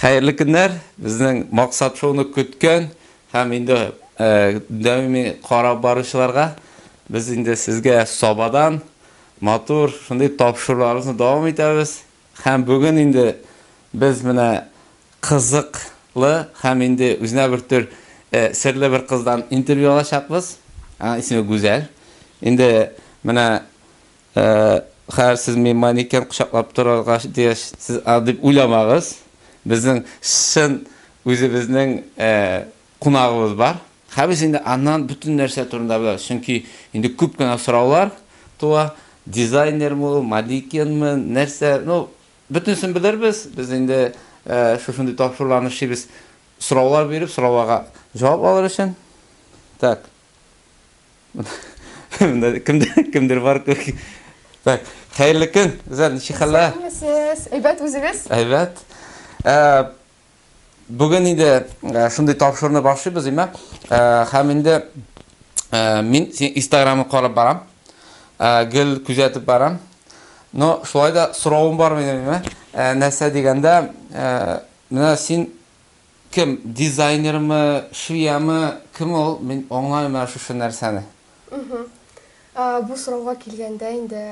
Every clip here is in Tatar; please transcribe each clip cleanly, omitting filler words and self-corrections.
Hayırlı günler. Bizning maqsad şunu kütken hem indi daimi qarab barışlarga biz indi sizge sobadan motor shunday topshiriqlarimizni davom etamiz. Hem bugün indi biz mana qiziqli hem indi o'zina bir tür sirli bir qizdan intervyu olashaqmiz. İsmi Güzel. Indi mana har siz men maneken quchoqlab turargash deyish siz deb o'ylamag'iz. Bizning shin o'zimizning qunog'imiz bor. Ha biz endi andan butun narsa turida bilamiz. Chunki endi ko'pgina so'rovlar to'g'ri dizaynermi, manekenmi, narsa, no butunsini bilamiz. Biz endi shunday topshiriqlarni biz so'rovlar berib, so'rovlarga javob olish uchun. Tak. Kimdir bor-ku. Tak. Hayırlı gün. Güzel, inşallah. Siz, evet o'zingiz? Evet. Bugün indi shunday topshiriqni boshlaymiz, deyman. Ham endi men Instagramni qarab boram. Gil kuzatib boram. No, shulayda so'rovim bor meni. Narsa deganda, mana sen kim? Dizaynermi, shviyami, kim ol? Men anglayman shu narsani. Bu so'rovga kelganda endi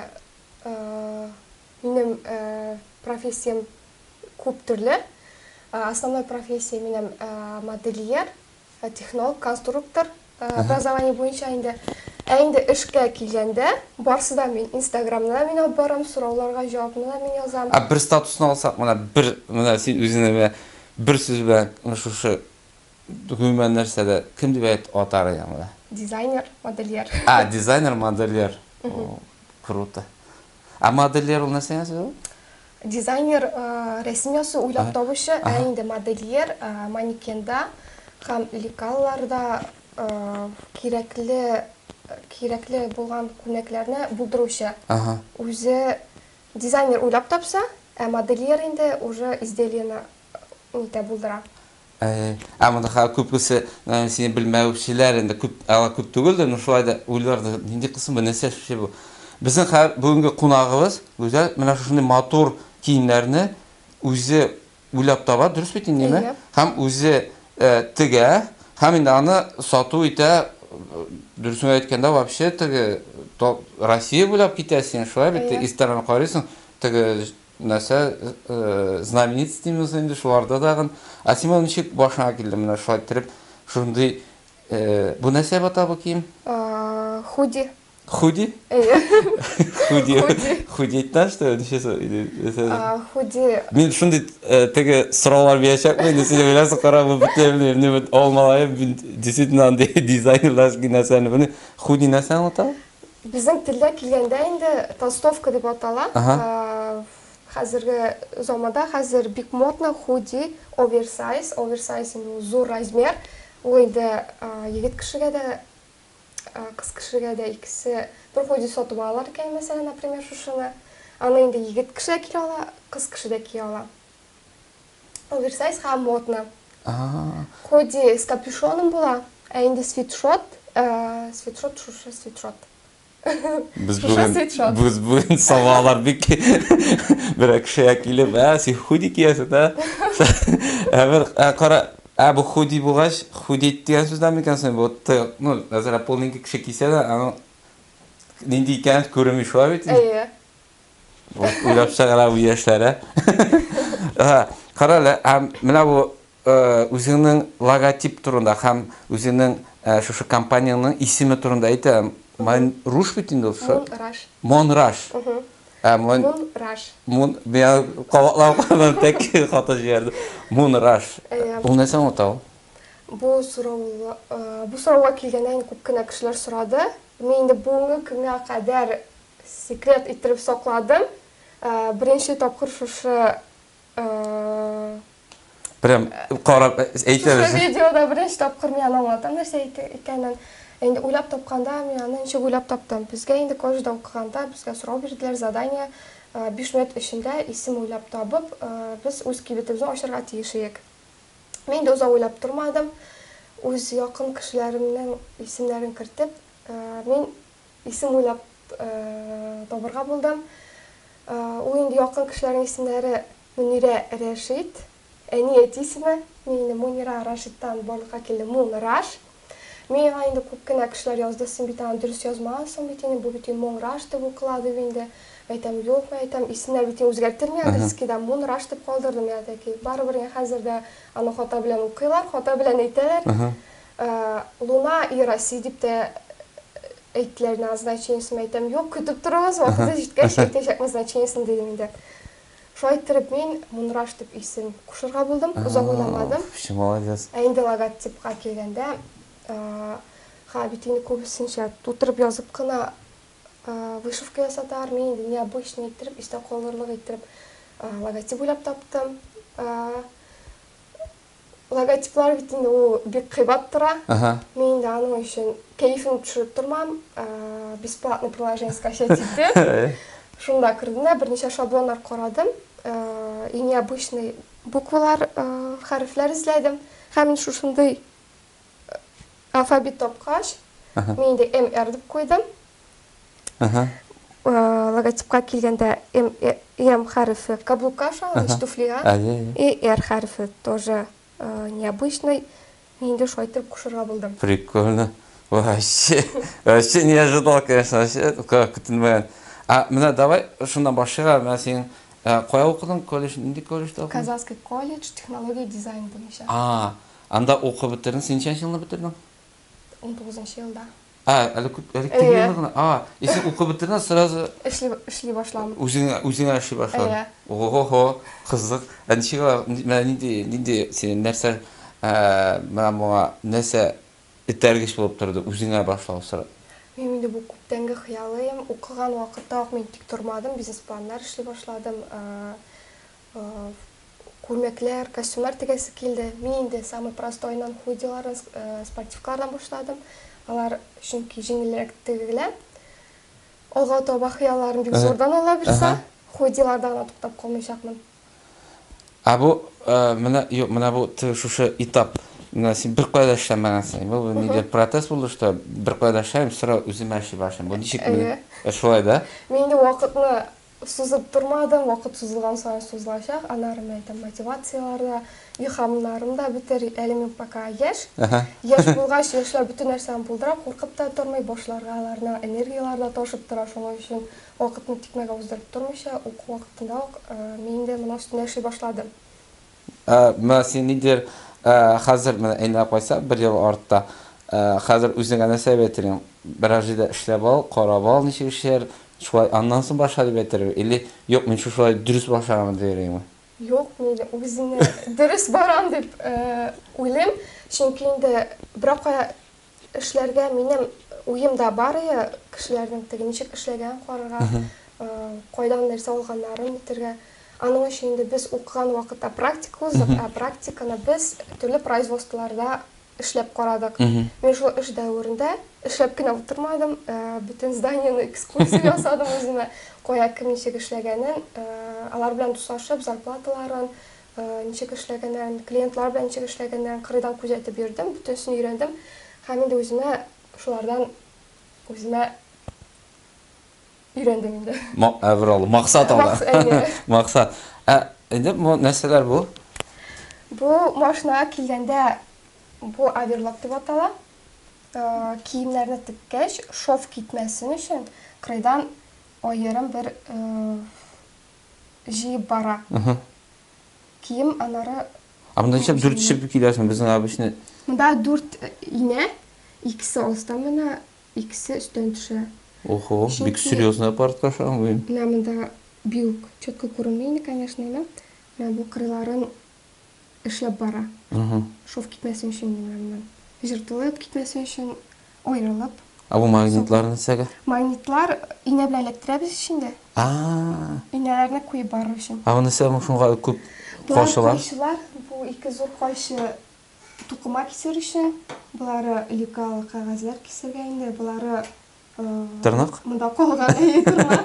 mening professiyam ko'p turli. Основной профессия mening modelyer, texnolog, konstruktor. Образование bo'yicha endi ishga kelganda borsida men Instagramdan men olib boraman, so'rovlarga javobni men yozaman. Bir statusni olsak, mana sen o'zingni bir so'z bilan shu human narsada kim deb atar ekan? Dizayner, modelyer. Dizayner, modelyer. Kruto. Modelyer u narsa emas-ku? Dizayner resim yo'si o'ylab topishi, endi modelyer manekenda ham lekallarda kerakli bo'lgan ko'naklarni buldiruvchi. O'zi dizayner o'ylab topsa, modelyer endi уже изделияны buldira. Ammo ko'pisi seni bilmovchilar endi ko'p tugildi, shulayda o'ylardi, nima qilsin bu narsa shu bu. Bizning bugungi qonog'imiz Go'zal mana shunday motor kiyimlarni o'zi o'ylab topadi, durust bitingmi? Ham o'zi tiga, ham endi ani sotuv eta, durust aytganda вообще tiga Rossiya bo'lib ketasan, shulay bitta Instagramga qo'yarsan, tiga narsa знаменитость deymiz endi shularda dag'in. Asimon nechik boshqa keldi mana shu aytib, shunday bu narsa bu kiyim? Худи. Худи? Худийтан что? Худи. Men shunday tege so'rovlar berishaqman, endi sen bilasan, qarab bitta olmalayib, действительно dizaynerlarga narsani buni xudi narsani o'tadi. Bizning tilda kelganda endi толстовка deb ataladi. Hozirgi zamonda hozir big modna xudi, oversize endi zo'r razmer. U endi yigit kishiga da qiz kishiga da ikkisi bir xudi sotib olar ekan, masalan, например, shuni. Ana endi yigit kishi kiya ola, qiz kishi da kiya ola. Oversize ham modna. Xudi с капюшоном bo'la, endi sweatshirt shusha sweatshirt. Biz bugün savollar bir kishiga kelib, sen xudi kiyasan-da. Qara, bu xudi bo'lg'ash, xudi degan so'zdan ekansan, bu no, nazar polningi kishi kiysa-da, nindi ekan ko'rinmish shu bit. O'ylab chiqarar bu yoshlar. Qarala, mana bu o'zingning logotip turida ham o'zingning shu kompaniyaning ismi turida aytam. Men Rush bitin o'sha. Monrush. Monrush. Men qavoqlardan tek xato yerdi. Monrush. Bu narsa o'tadi. Bu so'rovga kelganda ko'pgina kishilar so'radi. Men endi bunga kunga qadar sekret etib saqladim. Birinchi topqir shu Prem qarab aytamiz. Shu videoda birinchi topqir men anlamadim narsa ekanini. Endi o'ylab topganda men ancha o'ylab topdim. Bizga endi kollejda o'qiganda bizga so'rov berdilar, zadaniya 5 minut ichida ism o'ylab topib, biz o'z kibitimizni oshirga tegishlik. Men de o'zim o'ylab turmadim. O'z yaqin kishilarimning ismlarini kiritib, men ism o'ylab topirga bo'ldim. U endi yaqin kishilarning ismlari Munira Rashid, Ниет исеме. Мен Мунира Рашидтан барлыкка келди. Мун Раш. Мен айында көп кенә кешеләр язды, син бит аны дөрес язмасың бит, бу бит Мун Раш дип укылады инде. Әйтәм, юк, әйтәм, исемнәр бит үзгәртелми, английскийда Мун Раш дип калдырдым я таки. Барыбер хәзердә аны хата белән укыйлар, хата белән әйтәләр. Луна и Россия дип тә әйттеләр назначениесен. Әйтәм, юк, көтеп торыгыз, вакыты җиткәч әйтәчәк назначениесен дидем инде. Шулай итеп мен Мун Раш дип исем кушырга булдым, озак уйламадым. Молодец. Инде логотипка килгәндә, бит инде күбесенчә тутырып язып кына вышивка ясатар, мен инде необычный итеп, истә калырлык итеп логотип уйлап таптым. Логотиплар бит инде ул бик кыйбат тора. Мен инде аның өчен кайфын төшереп тормам, бесплатный приложение скачать итеп. Шунда кирдем, берничә шаблоннар карадым. И необычный буквалар, хәрефләр эзләдем. Һәм шушындый алфавит тапкач, мен инде MR дип куйдым. Логотипка килгәндә M хәрефе каблукка шагыш туфлига. И R хәрефе тоже необычный. Мен инде шулай итеп кушырга булдым. Прикольно. Вообще не ожидал, конечно, вообще, как күтенмәгән. Менә давай шундан башлыйк. Мен син кая укыдың? Колледж, нинди колледжда укыдың? Казанский колледж, технология дизайн буенча. Анда укып бетердең. Син ничәнче елда бетердең? 19 елда. Әле теге гына. Син укып бетердең, сразу эшли башладым. Үзеңә эшли башладың. Ого, кызык. Нинди син нәрсә менә моңа нәрсә итәргеч булып торды? Үзеңә башлау сыра. Мен инде бу күптәнге хыялым, укыган вакытта ук мен тик тормадым, бизнес планнар эшли башладым. Күлмәкләр, костюмнар тигәсе килде. Мен инде самый простойнан худилардан, спортивкалардан башладым. Алар чөнки җиңелрәк тегелә. Алга таба хыялларым бик зордан ала бирсә, худилардан гына туктап калмыйчакмын. Бу менә бу шушы этап. Менә син бер кайда эшләмәгәнсең. Бу нидә протест булды, что бер кайда эшләм, сыра үземә эшли башлыйм. Бу ничек менә? Шулай да? Мен инде вакытны сузып тормадым, вакыт сузылган саен сузылачак. Аннары мен әйтәм, мотивацияларда, илһамнарымда битер, әле мен пока яшь. Яшь булгач, яшьләр бөтен нәрсәне булдыра, куркып та тормый, башларга аларны энергияларда ташып тора. Шуның өчен вакытны тикмәгә уздырып тормыйча, уку вакытында ук мен инде моның өстенә эшли башладым. Менә син нидер хәзер менә әйнәп кайса, бер ел артта хәзер үзеңә нәрсә бетерең? Бераз җирдә эшләп ал, карап ал, ничек эшләр? Шулай аннан соң башла дип әйтер. Или юк, мен шулай дөрес башлаган дияреңме? Юк, мен үзеңә дөрес барам дип уйлыйм. Чөнки инде бирок эшләргә минем уемда бар иде, кешеләрнең теге ничек эшләгән карарга, кайдан нәрсә алганнарын битергә. Аның өчен инде без укыган вакытта практика узып, практиканы без төрле производстволарда эшләп карадык. Мен шул эш дәверендә эшләп кенә утырмадым, бүтән зданиены экскурсия ясадым үземә, кая кем ничек эшләгәнен, алар белән дуслашып, зарплаталарын, ничек эшләгәнен, клиентлар белән ничек эшләгәнен кырыйдан күзәтеп йөрдем, бүтәнсен өйрәндем. Һәм инде үземә шулардан өйрәндем инде. Максат ала. Максат. Инде бу нәрсәләр бу? Бу машинага килгәндә бу оверлок дип атала. Киемнәрне теккәч, шов китмәсен өчен кырыйдан аерым бер җыеп бара. Кием анары. Монда ничек 4 чип киләсең безнең обычный? Монда 4 инә, икесе алыстан менә, икесе өстән төшә. Ого, бик серьезный аппаратка шагыйм. Монда бик четко күренми, конечно, инде. Менә бу кырыйларын эшләп бара. Шов китмәсен өчен инде. Жыртылып китмәсен өчен аерылып. Бу магнитларны нәсәгә? Магнитлар инә белән эләктерәбез инде. Инәләрне куеп барыр өчен. Бу нәрсә шунга күп кайшылар? Бу ике зур кайшы тукыма кисер өчен. Булары лекал кагазлар кисергә инде. Булары тырнак? Монда калган тырнак.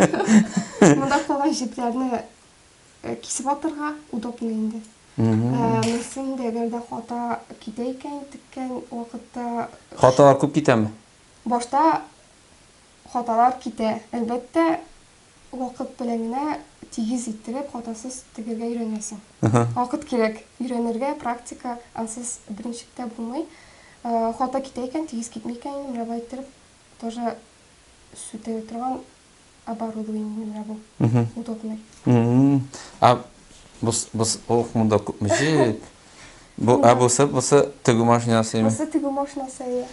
Монда калган җипләрне кисеп атырга удобно инде. Месен дәгәрдә хата китә икән, теккән вакытта хаталар күп китәме? Башта хаталар китә. Әлбәттә, вакыт белән генә тигез иттереп, хатасыз тегергә өйрәнәсең. Вакыт кирәк. Өйрәнергә практика ансыз беренчектә булмый. Хата китә икән, тигез китми икән, менә бу иттереп тоже сүтә торган оборудование менә бу. Удобный. А бус ох монда күпмеше. Бу бусы тегү машинасы эме? Бусы тегү машинасы.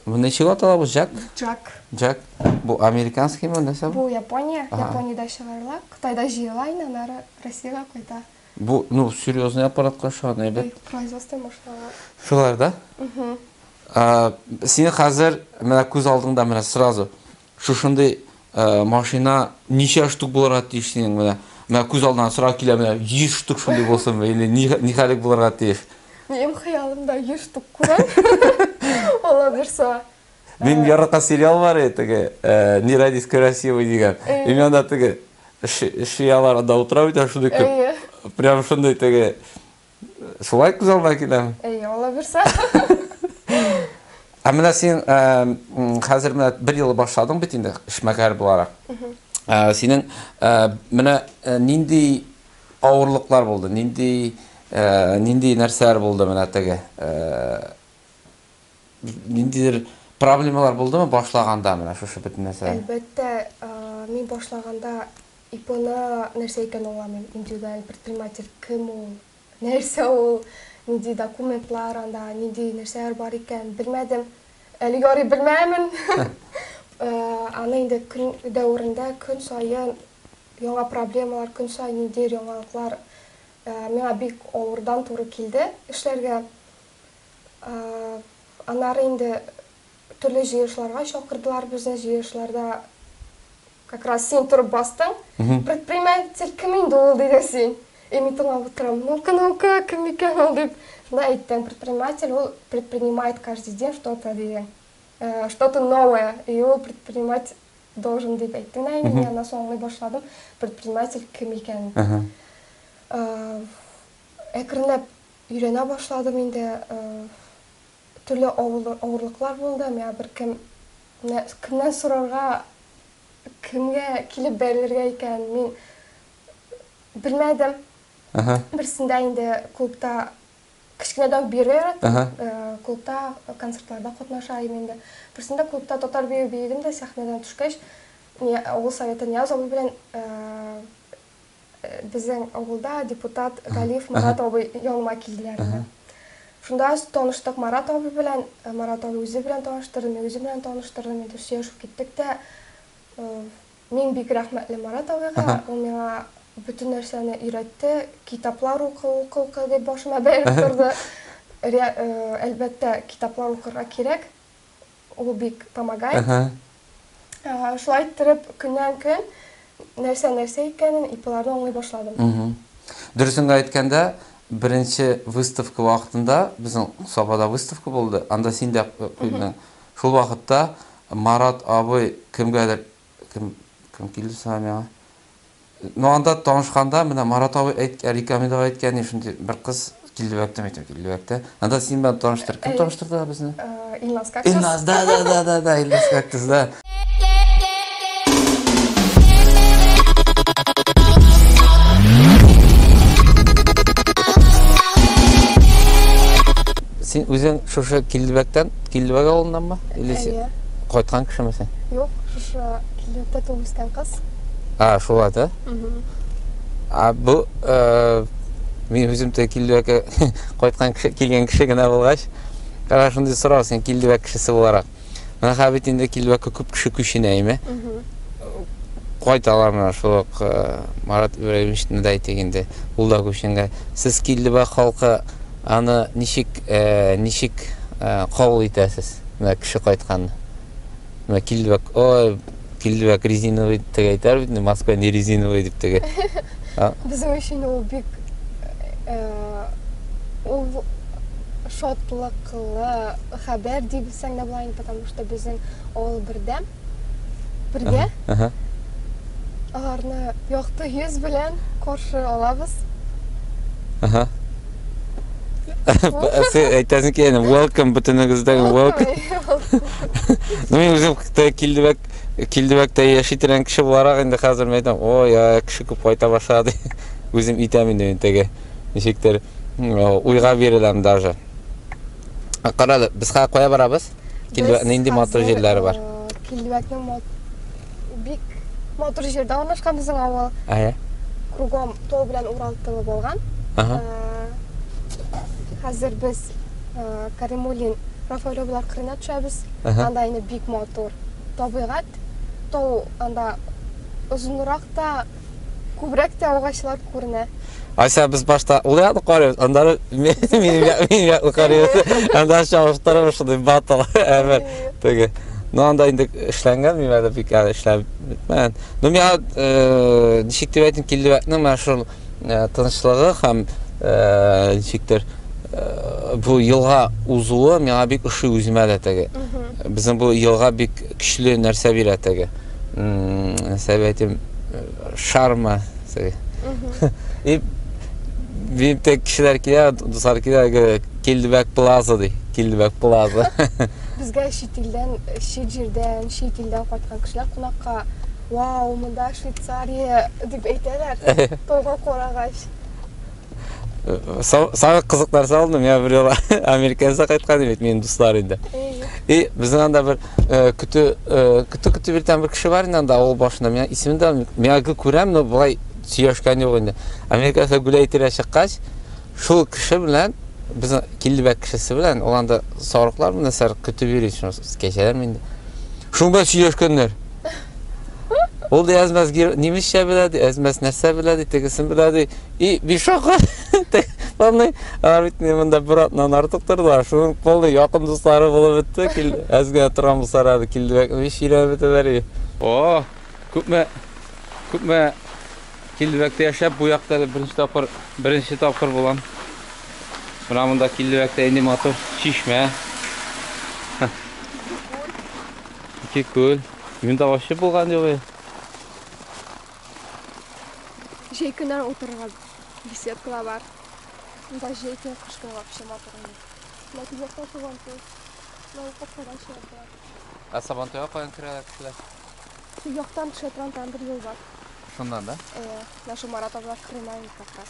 Бу ничек атала бу? Жак? Жак. Бу американскийме нәрсә бу? Бу Япония. Япониядә чыгарыла. Кытайда җыела, инде Россиягә кайта. Бу, серьезный аппаратка шаган әйбәт. Производство машиналар. Шулар да? Син хәзер менә күз алдыңда менә сразу шушындай машина ничә штук булырга тиеш синең менә күз алдына сразу килә менә 100 штук шундый булсын или нихәлек булырга тиеш? Минем хыялымда 100 штук күрәм. Ола берсе. Мин яраткан сериал бар теге «Не родись красивой» дигән. Мен анда теге шияларда утыра бит шундый күп. Прям шундый теге шулай күз алдына киләм. Ола берсе. Менә син хәзер менә 1 ел башладың бит инде эшмәкәр буларак. Синең менә нинди авырлыклар булды? Нинди нәрсәләр булды менә теге? Ниндидер проблемалар булдымы башлаганда менә шушы бөтен нәрсә? Әлбәттә, мин башлаганда ИПны нәрсә икән аңламыйм. Индивидуаль предприниматель кем ул? Нәрсә ул? Нинди документлар анда, нинди нәрсәләр бар икән белмәдем. Әле ярый белмәмен. Аны инде көн дәврендә көн саен яңа проблемалар, көн саен нинди яңалыклар миңа бик авырдан туры килде эшләргә. Аннары инде төрле җыелышларга чакырдылар безне, җыелышларда как раз син турып бастың. Предприниматель кем инде ул диде син? Мин тыңлап утырам. Ну-ка, кем икән ул дип. Шунда әйттем, предприниматель ул предпринимает каждый день что-то дигән. Что-то новое, и он предпринимать должен дип әйттем. Мин аны соңлый башладым. Предприниматель кем икән? Әкренләп өйрәнә башладым инде. Төрле авырлыклар булды. Миңа бер кемнән сорарга, кемгә килеп бәрелергә икән, мин белмәдем. Берсендә инде клубта кичкенәдән бире яратам. Клубта концертларда катнашайм инде. Берсендә клубта татар бию бийдем дә сәхнәдән төшкәч, авыл советы Нияз абый белән безнең авылда депутат Галиев Марат абый яныма килделәр. Шунда таныштык Марат абый белән, Марат абый үзе белән таныштырды, мин үзе белән таныштырдым, инде сөйләшеп киттек тә. Мин бик рәхмәтле Марат абыйга, ул миңа bütün нәрсәне өйрәтте, китаплар укы дип башыма бәреп торды. Әлбәттә, китаплар укырга кирәк. Ул бик помогает. Шулай иттереп, көннән-көн нәрсә икәнен ИПларны аңлый башладым. Дөресен әйткәндә, беренче выставка вакытында, безнең Сабада выставка булды. Анда син дә куйдың. Шул вакытта Марат абый кемгәдер кем килде саңа? Но анда танышканда, менә Марат абый рекомендовал әйткән, шундый бер кыз килде. Анда син белән таныштыр. Кем таныштырды безне? Илназ Кактус. Илназ, да, Илназ Кактус, да. Син үзең шушы Килдебәк авылынданмы? Или кайткан кешеме син? Юк, шушы Килдебәктә туган кыз. Шулай да? Бу мин үзем тә Килдебәккә кайткан килгән кеше генә булгач, кара шундый сорау син Килдебәк кешесе буларак. Менә хәбит инде Килдебәккә күп кеше күченәме? Кайталар менә шул Марат Ибраевичны да әйтегәндә, ул да күченгән. Сез Килдебәк халкы аны ничек кабул итәсез? Менә кеше кайтканны. Менә Килдебәк резиновый дип әйтәр бит, Москва не резиновый дип теге. Безнең өчен ул бик шатлыклы хәбәр дибсәң дә булай, потому что безнең авыл бергә. Аларны якты йөз белән каршы алабыз. Әйтәсең ки, welcome бөтенегездәге welcome. Мин үзем Килдебәк Килдебекте яшитирен киши буларак инде хәзер мен әйтәм, ой, я киши күп кайта башлады. Үзем итәм инде теге. Ничектер уйга биреләм даже. Карады, без ха кая барабыз? Килдебекнең инде матур җирләре бар. Килдебекнең бик матур җирдә урнашкан безнең авыл. Кругом тол белән уралтылы булган. Хәзер без Каримуллин Рафаэловлар кырына төшәбез. Анда инде бик матур табигать. Тау анда озынрак та, күбрәк тә агачлар күренә. Ayşe biz başta oluyordu karıyoruz. Onları benim karıyoruz. Ondan çalıştırmış şimdi batal. Evet. Peki. No anda indi işlengen mi var da bir kere işler bitmeyen. No ya nişiktir etin Kildebek'nin meşhur tanışlığı hem nişiktir bu yılga uzuğu mena bir ışı üzmeli tege. Bizim bu yılga bir kişiliği nerse bir tege. Sebetim şarma tege. Benim tek kişiler ki ya dostlar ki de Kildebek Plaza di. Kildebek Plaza. Bizga şit ilden kaytkan kişiler qonaqqa "Wow, mында Швейцария" deb aytadilar. To'g'ri qo'rag'ash. Sana kızıklar saldım ya bir yola Amerika'ya kaytkan evet benim dostlarım da. Bizim anda bir kütü bir tane bir kişi var anda o başında men ismini de men görem no bulay süyaşkan yok indi. Amerika'da güleytire çıkkaç şu kişi bilen bizim Kildebek kişisi bilen olanda soruqlar mı nasıl kütü bir için geçeler mi indi? Şunga süyaşkanlar. Oldu yazmaz nimişçe biladi, ezmez nerse biladi, tegisin biladi. Bir şoka. Vallahi arbitneminde bir atnan artıqtırdılar. Şunun boldu yakın dostları bulup bitti. Ezgene turan bu sarardı Kildebek. Bir şiire bitileri. Oo, küpme Kildebek'te yaşayıp bu yakta birinci tapkır bulan. Buramında Kildebek'te indi motor şişme. İki kul. Yunda başı bulgan yok. Жей күннәр утырырга беседкалар бар. Монда жей көн кышкы вообще матур инде. Ләкин якта туган кыз. Мал капкадан чыгып. Сабантуйга каян кирәләр кешеләр? Şu yoqdan төшә торган бер юл бар. Шундан да? Наша Маратовлар кырына как раз.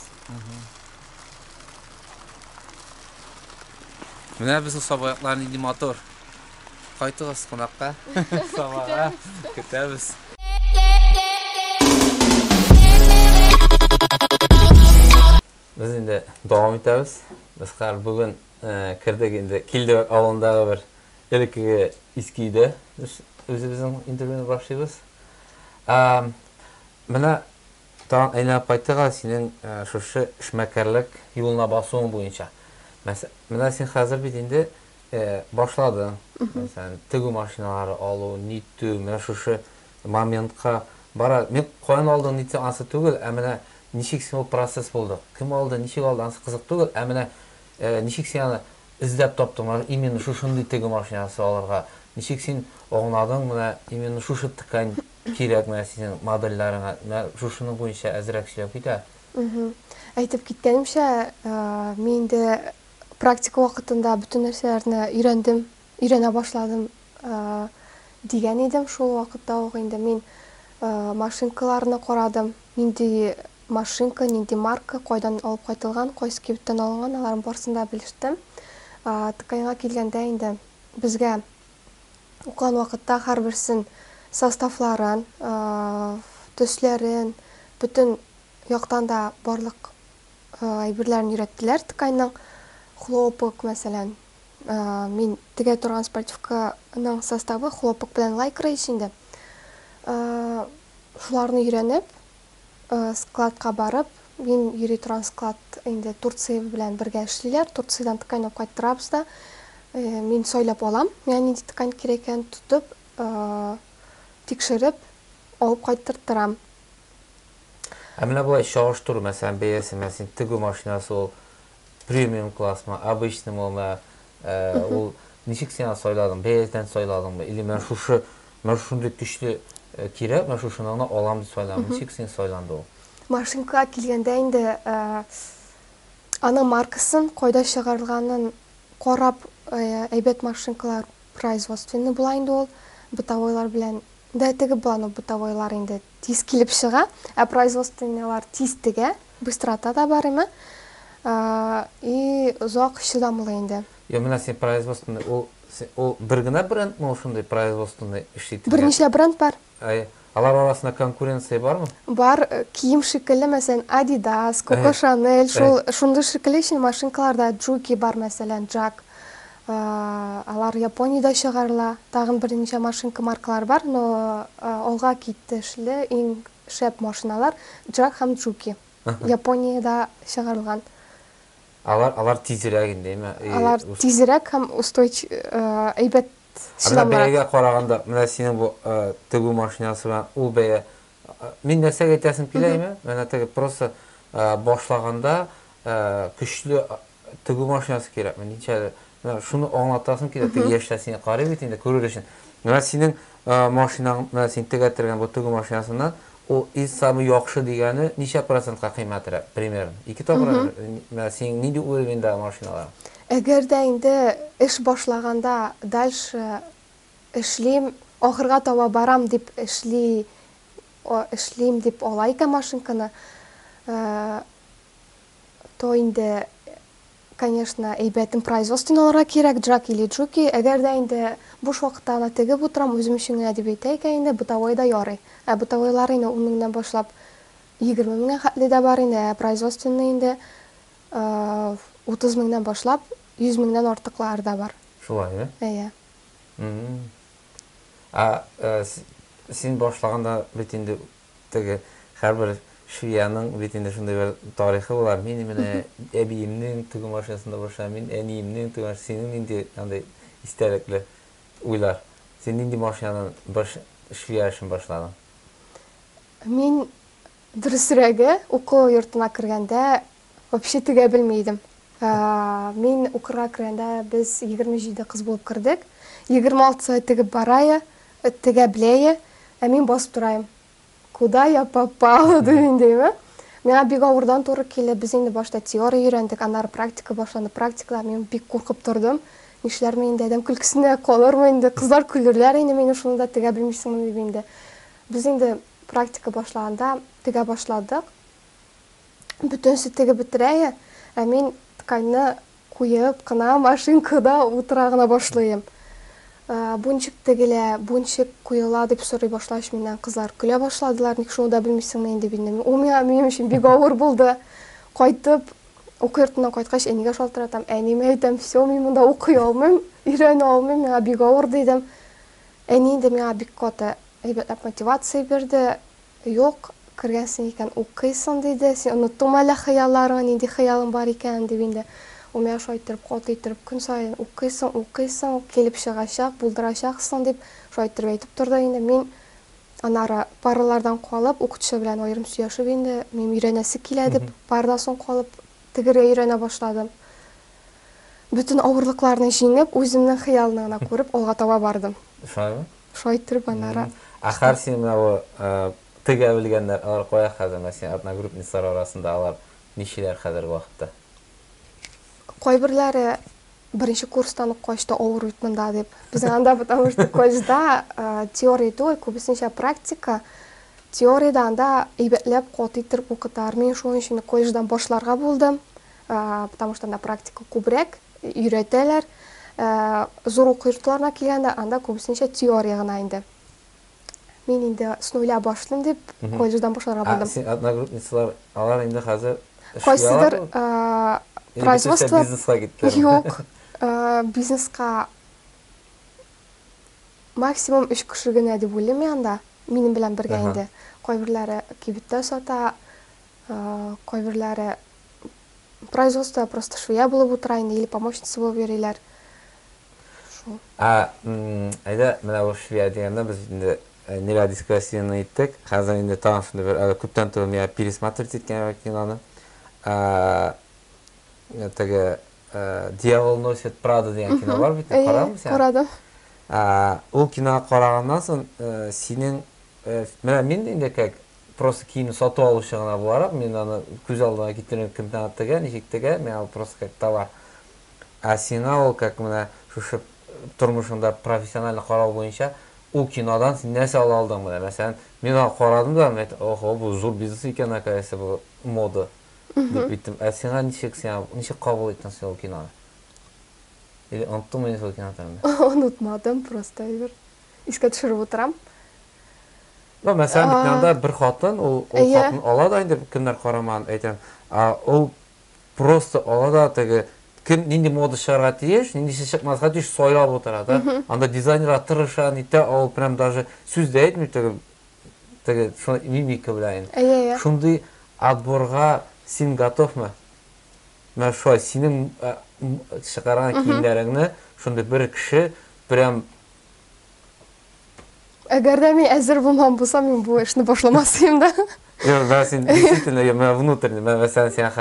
Менә безнең сабаякларны инде мотор. Кайтыгыз кунакка. Сабага көтәбез. Biz indi davam etamiz. Biz har bugun kirdik endi Kildebek avulundagi bir ilki iskiydi. Biz o'zimizning intervyuni boshlaymiz. Mana tan aynab qaytdiga sening shu ishmakarlik yo'luna bosuv bo'yicha. Mana sen hozir bit endi boshlading. Masalan, tigu mashinalari olu, nittu, mana shu momentga bara men qo'yan olding nitsa ansa tugul, amana nişik sen o proses buldu. Kim oldu, nişik oldu, ansı kızık değil. Emine nişik sen izlep toptular. İmeni şu şunday tegi maşinası olurga. Nişik sen oğunadın mı? İmeni şu tıkan kirek mi senin modellerine? Şu şunun boyunca azrak işlep gider. Aytib ketganimcha, men de praktika vaqtida bütün narsalarni öğrene başladım degan edim. Şu vaqtda endi men mashinkalarni qaradim. Nindi машинка, нинди марка, койдан алып кайтылган, койсы кибиттен алынган, алардын барысын да билиштим. Тыкайга келгенде инде бизге укган убакытта ар бирсин составларын, төслөрүн, бүтүн яктан да барлык айбирлерин үйрөттүлөр. Тыкайнын хлопок, маселен, мен тиге турган спортивканын составы хлопок менен лайкра ичинде. Шуларны үйрөнүп skladga barib, men yuri turgan sklad endi Tursiya bilan birga ishlaylar. Tursiyadan tıkan olib qaytarabız da, men soylab olam. Yani tıkan kerak ekan tutib, tekshirib, olib qaytartiram. Amina bu şaştır mesela BS mesela tigu mashinasi ol premium klass mı, обычный mı, ol nişik sen soyladın, BS'den soyladın mı? İli men şunday güçlü kirep, men şundan olam deb soyladım. Nişik sen soylandı o? Машинка келгенде инде анын маркасын, койда чыгарылганын корап, айбет машинкалар производственный булайынды ол. Бытовойлар билен Да, теге плану бытовойлар инде тиз килеп чыга, производственныйлар тиз теге, быстрота да бар эме. И узак чыдамлы инде. Я менә сен производственный, ул бер генә бренд мо шундый производственный эшләтергә? Берничә бренд бар. Алар арасында конкуренция бармы? Бар, кием шикелле, мәсәлән, Adidas, Coco Chanel, шундый шикелле өчен машинкаларда Juki бар, мәсәлән, Jack. Алар Япониядә чыгарыла. Тагын берничә машинка маркалар бар, но алга китешле иң шәп машиналар Jack һәм Juki. Япониядә чыгарылган. Алар тизрәк инде, әйме? Алар тизрәк һәм әйбәт чыдамлырак. Бәягә караганда, менә синең бу тегү машинасы белән ул бәя мин нәрсәгә әйтәсем килә, әйме? Менә теге просто башлаганда көчле тегү машинасы кирәк. Ничә шуны аңлатасың килә, теге яшьтә сине карый бит инде күрер өчен. Менә синең машинаң, менә син тегәтергән бу тегү машинасыннан ул из самый яхшы дигәне ничә процентка кыйммәтрәк примерно? 2 тапкыр менә син нинди уровеньда машиналар? Әгәр дә инде эш башлаганда дальше эшлим, ахырга таба барам дип эшлим дип алай икән машинканы, то инде, конечно, әйбәтен производственныйларга кирәк, Jack или Juki. Әгәр дә инде буш вакытта аны тегеп утырам, үзем өчен генә дип әйтә икән, инде бытовойда ярый. Бытовойлар инде 10 меңнән башлап 20 меңгә хәтле дә бар инде, производственный инде 30 меңнән башлап 100 меңнән артыклар да бар. Шулай, Әйе. Син башлаганда бит инде теге һәрбер швияның бит инде шундай бер тарихы булар. Мин менә әбиемнең тегү машинасында башлап, мин әниемнең тегү, синең инде андай истәлекле уйлар. Син инде машинадан швия эшен башладың. Мин дөресрәге уку йортына кергәндә вообще тегә белмәйдем. Мин укырга кергәндә без 27 кыз булып кирдек. 26 тегеп барая, тегә беләе, мин басып торайм. Куда я попала дигәндәйме? Миңа бик авырдан туры килә. Без инде башта теория өйрәндек, аннары практика башланды. Практикада мин бик куркып тордым. Нишләрме инде, адәм көлкесенә калырмы инде, кызлар көлерләр инде, мин шунда тегә белмисеңме дип инде. Без инде практика башлаганда тегә башладык. Бүтәнсе тегеп бетерә, мин тканьны куеп кына машинкада утыра гына башлыйм. Бунчик тегелә, бунчик куела дип сорый башлач миннән кызлар көлә башладылар. Ник шуны да белмисеңме инде бинем. Ул минем өчен бик авыр булды. Кайтып уку йортыннан кайткач әнигә шалтыратам. Әниме әйтәм, "Всё, мин монда укый алмыйм, өйрәнә алмыйм, миңа бик авыр" дидем. Әни инде миңа бик каты әйбәт мотивация бирде. Юк, кергәнсең икән укыйсың диде. Син оныттыңмы әле хыялларың, нинди хыялың бар икән дип инде. Ул миңа шайтырып, каты иттереп көн саен укыйсың, килеп чыгачак, булдырачаксың дип шайтырып әйтеп торды инде. Мин анары паралардан калып, укытучы белән аерым сөйләшеп инде, мин өйрәнәсе килә дип, парадан соң калып тегергә өйрәнә башладым. Бүтән авырлыкларны җиңеп, үземнең хыялны гына күреп, алга таба бардым. Шулаймы? Шайтырып анары. Ахар син менә бу тегә белгәннәр, алар кая хәзер, мәсәлән, одногруппниклар арасында алар ничәләр хәзерге вакытта? Кайберләре беренче курстан ук качты авыр бит монда дип. Безнең анда, потому что колледжда теория түгел, күбесенчә практика. Теориядә анда әйбәтләп каты иттереп укытар. Мин шуның өчен колледждан башларга булдым, потому что анда практика күбрәк өйрәтәләр. Зур уку йортларына килгәндә анда күбесенчә теория гына инде. Мин инде с нуля башлыйм дип колледждан башларга булдым. Син одногруппниклар, алар инде хәзер Кайсыдыр производство бизнеска киттеләр. Юк, бизнеска максимум 3 кеше генә дип уйлыйм анда. Минем белән бергә инде. Кайберләре кибеттә сата, кайберләре производство просто швея булып утыра инде, или помощница булып йөриләр. Әйдә, менә бу швея дигәндә без инде Нила дискуссияны иттек. Хәзер инде тагын шундай бер күптән түгел миңа пересмотреть иткән киноны. Теге Дьявол носит Прада дигән кино бар бит, карадыңмы син? Карадым. Ул киноны караганнан соң синең менә мин инде как просто киемне сатып алучы гына буларак, мин аны күз алдына китереп кемдән тегә, ничек тегә, мен просто как товар. Сиңа ул как менә шушы тормышында профессиональ карау буенча o kinodan sen нәрсе ала алдың мына. Мәсәлән, мен аны карадым да, мен охо, бу зур бизнес икән, оказывается, бу мода дип биттем. Ә сиңа ничек кабул иттең син ул киноны? Или оныттыңмы инде ул киноны? Unutmadım, просто bir искә төшереп утырам. Мәсәлән, бит янда бер хатын, ул хатын ала да инде кемнәр карамаган, әйтәм. Ул просто ала да теге кем нинди мода чыгарга тиеш, нинди чыкмаска тиеш сойлап утыра да. Анда дизайнерга тырыша, нитә, ул прям даже сүз дә әйтми, теге мимика белән. Шундый отборга син готовмы? Мен шулай синең чыгарган киемнәреңне шундый бер кеше прям Әгәр дә мин әзер булмам булсам, мин бу эшне башламасым да. Yok, ben sen действительно, ben внутренне, ben mesela sen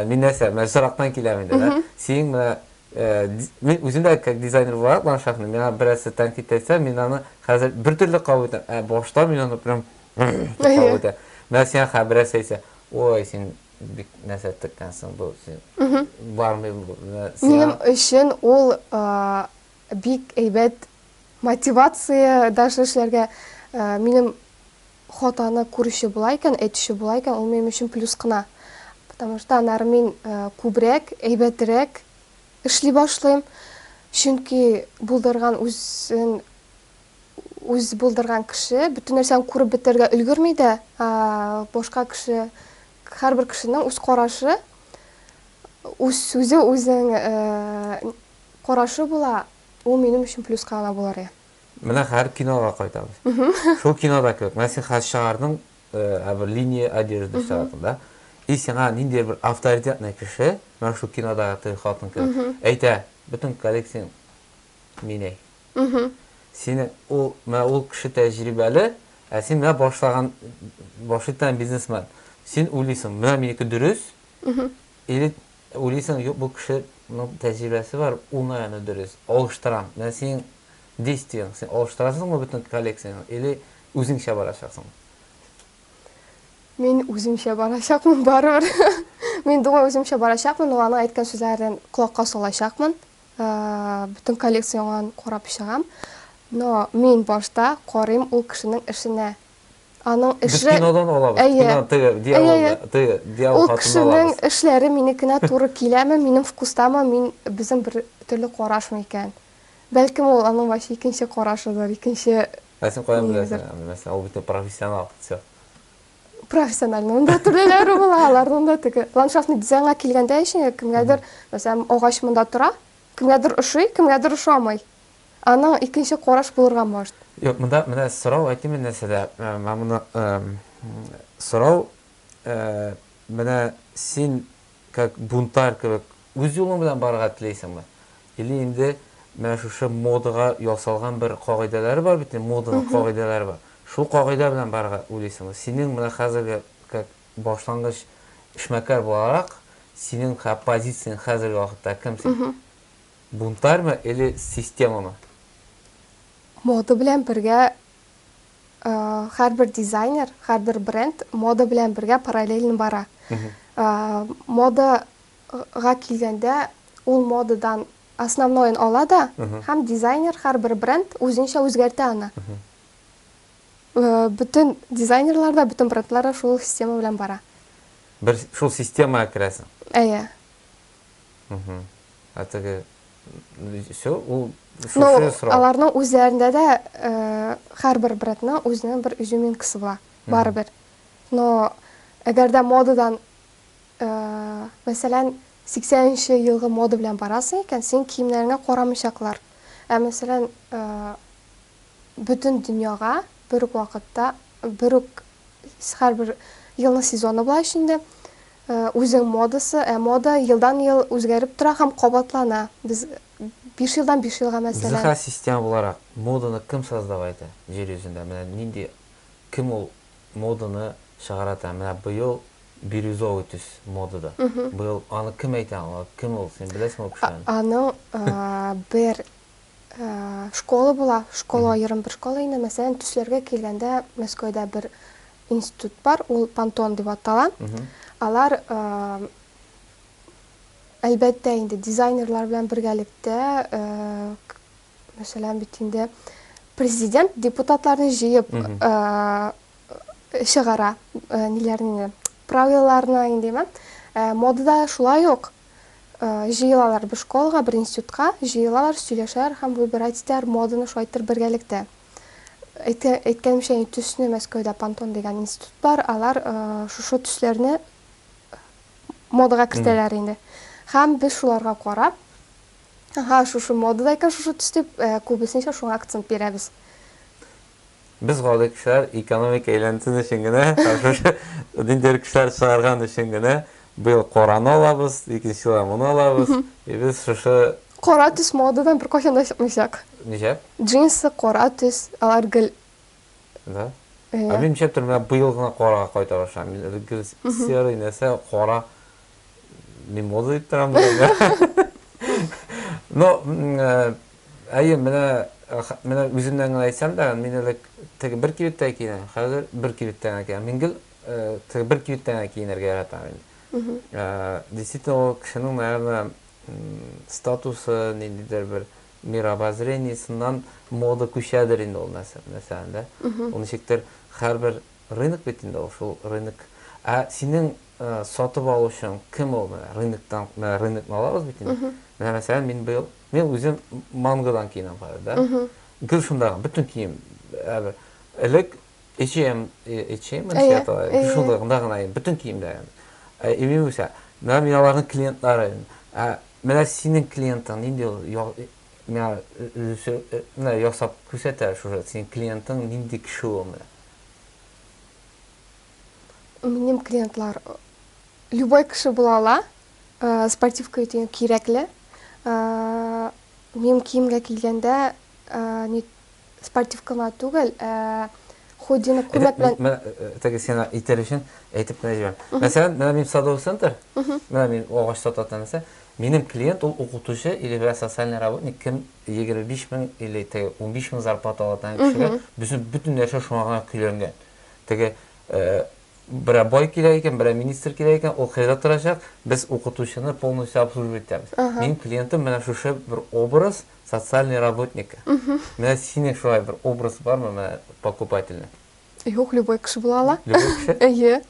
min нәрсә, мен сорактан киләм инде, да. Син мен үземдә как дизайнер буларак ландшафтны, мен берәрсе тәнкыйть итсәм, мин аны хәзер бер төрле кабул итәм. Башта мин аны прям кабул итәм. Мен син берәрсе әйтсә, ой, син бик нәрсә теккәнсең бу, син бармы бу. Минем өчен ул бик әйбәт мотивация даже эшләргә минем хатаны күрүче була икән, әйтүче була икән, ул минем өчен плюс кына. Потому что аннары мин күбрәк, әйбәтрәк эшли башлыйм. Чөнки булдырган үз булдырган кеше бөтен нәрсәне күреп бетергә өлгерми дә, башка кеше, һәрбер кешенең үз карашы, үз сүзе, үзенең карашы була. Ул минем өчен плюс кына булар. Менә һәр кинога кайтабыз. Шул кинода кебек. Мен син хәзер чыгардың, бер линия одежды чыгардың да. И сиңа нинди бер авторитетный кеше, мен шул кинодагы теге хатын кебек, әйтә, бөтен коллекцияң мине. Син ул кеше тәҗрибәле, ә син менә башлыйдан бизнесмен. Син уйлыйсың, менә минеке дөрес, или уйлыйсың, юк, бу кешенең тәҗрибәсе бар, ул наяны дөрес. Алыштырам. Мен син действиең, син алыштырасыңмы бөтен коллекцияны, или үзеңчә барачаксың? Мин үземчә барачакмын барыр. Мин думаю, үземчә барачакмын, ул аның әйткән сүзләрен колакка салачакмын. Бөтен коллекцияңны карап чыгам. Но мин башта карыйм ул кешенең эшенә. Аның эше кинодан алабыз. Кино теге диалог хатында алабыз. Ул кешенең эшләре минекенә туры киләме, минем вкустамы, мин безнең бер төрле карашмы икән. Бәлкем ул аның вообще икенче карашыдыр, икенче. Син каян беләсең? Мәсәлән, ул бит профессионал, всё. Профессиональный. Монда төрлеләре була, аларның да теге ландшафтный дизайнга килгәндә өчен кемгәдер, мәсәлән, агач монда тора, кемгәдер ошый, кемгәдер ошамый. Аның икенче караш булырга может. Юк, монда менә сорау әйтим нәрсәдә, мен моны сорау менә син как бунтарь кебек үз юлың белән барырга теләйсеңме? Или инде менә шушы модага ясалган бер кагыйдәләре бар бит, моданың кагыйдәләре бар. Шул кагыйдә белән барырга уйлыйсыңмы? Синең менә хәзерге как башлангыч эшмәкәр буларак, синең позицияң хәзерге вакытта кемсең? Бунтарьмы или системамы? Мода белән бергә һәрбер дизайнер, һәрбер бренд мода белән бергә параллельно бара. Модага килгәндә ул модадан основноен ала да, һәм дизайнер һәрбер бренд үзенчә үзгәртә аны. Bütün dizaynerlarda, bütün brendlerde şul sistema bilen bara. Bir şul sistemaya kirəsən? Əyə. Artıq, o alarının üzərində də hər bir brendin özünün bir üzümünkisi var, barı bir. Əgər də modadan, məsələn, 80-ci yılғы moda bilen barasın ikən, sen kiyimlərinə qoramışaqlar. Məsələn, bütün dünyaga bir vaqtda, hər bir yılın sezonu bular şimdi, özün modası, moda yıldan yıl özgərib tura, həm qabatlana. Biz 5 yıldan 5 yılğa məsələn. Bizə sistem olaraq modаны kim sazdavaydı yer yüzündə? Nindi kim o modаны шығарады? Bu yıl бирюзовый төс modada. Bu yıl аны kim әйтә? Kim ol? Sen bilәсеңме o кешене? Аның bir школа була, школа айырым bir школа инде. Мәсәлән, төсләргә килгәндә Мәскәүдә bir институт бар, ул Пантон дип атала. Алар әлбәттә инде дизайнерлар белән бергәлектә, мәсәлән, бит инде Президент депутатларны җыеп чыгара, ниләрне, правилаларны индеме. Модада шулай ук җыелалар бер школага, бер институтка, җыелалар, сөйләшәләр һәм выбирать итәләр моданы шулайтыр бергәлектә. Әйткәнемчә, төсне Мәскәүдә Пантон дигән институт бар, алар шушы төсләрне модага кертәләр инде. Һәм без шуларга карап, шушы модада икән шушы төс дип, күбесенчә шуңа акцент бирәбез. Biz гади кешеләр экономика әйләнтен өчен генә, шушы диндәр кешеләр чыгарган өчен генә быел кораны алабыз, икенче ел моны алабыз. Без шушы Кара төс модадан бер кайчан да чыкмыйчак. ничә? Джинсы, кара төс, алар гел. Да. Мин шәптер менә быел гына карага кайта башлам. Мин гел серый нәрсә кара мин мода иттерәм дигән. Но әйе менә үземнән генә әйтсәм дә, мин элек теге бер кибеттә киенәм. Хәзер бер кибеттә киенәм. Мин гел теге бер кибеттә киенергә яратам инде. Действительно, о кешенең, наверное, статусы, ниндидер бер мирообозрениесеннән мода күчәдер инде ул мәсәлән дә. Ул ничектер һәрбер рынок бит инде ул, шул рынок. Синең сатып алучың кем ул? Рыноктан, рынокны алабыз бит инде. Мәсәлән, мин үзем мангадан киенәм хәзер дә. Гел шунда бүтән кием. Элек H&M шундагында гына бүтән киемдә. Мин үсә, мин аларның клиентлары. Менә синең клиентың нинди ул? Менә ясап күрсәтә шушы синең клиентың нинди кеше ул? Минем клиентлар любой кеше була ала, спортивка өтен кирәкле. Минем киемгә килгәндә спортивкага түгел, ходины күрмәк белән. Теге сиңа итәр өчен әйтеп менә җибәрәм. Мәсәлән, менә мин садовый центр, менә мин агач сататам дисә, минем клиент ул укытучы или социальный работник, кем 25 мең или 15 мең зарплата алган кешегә бүтән нәрсә шуңа гына көйләнгән. Теге бер бай килә икән, бер министр килә икән, ул хәйрәт торачак, без укытучыны полностью обслуживать итәбез. Минем клиентым менә шушы бер образ социальный работник. Менә синең шулай бер образ бармы менә покупательный? Юк, любой кеше була ала. Любой кеше? Әйе.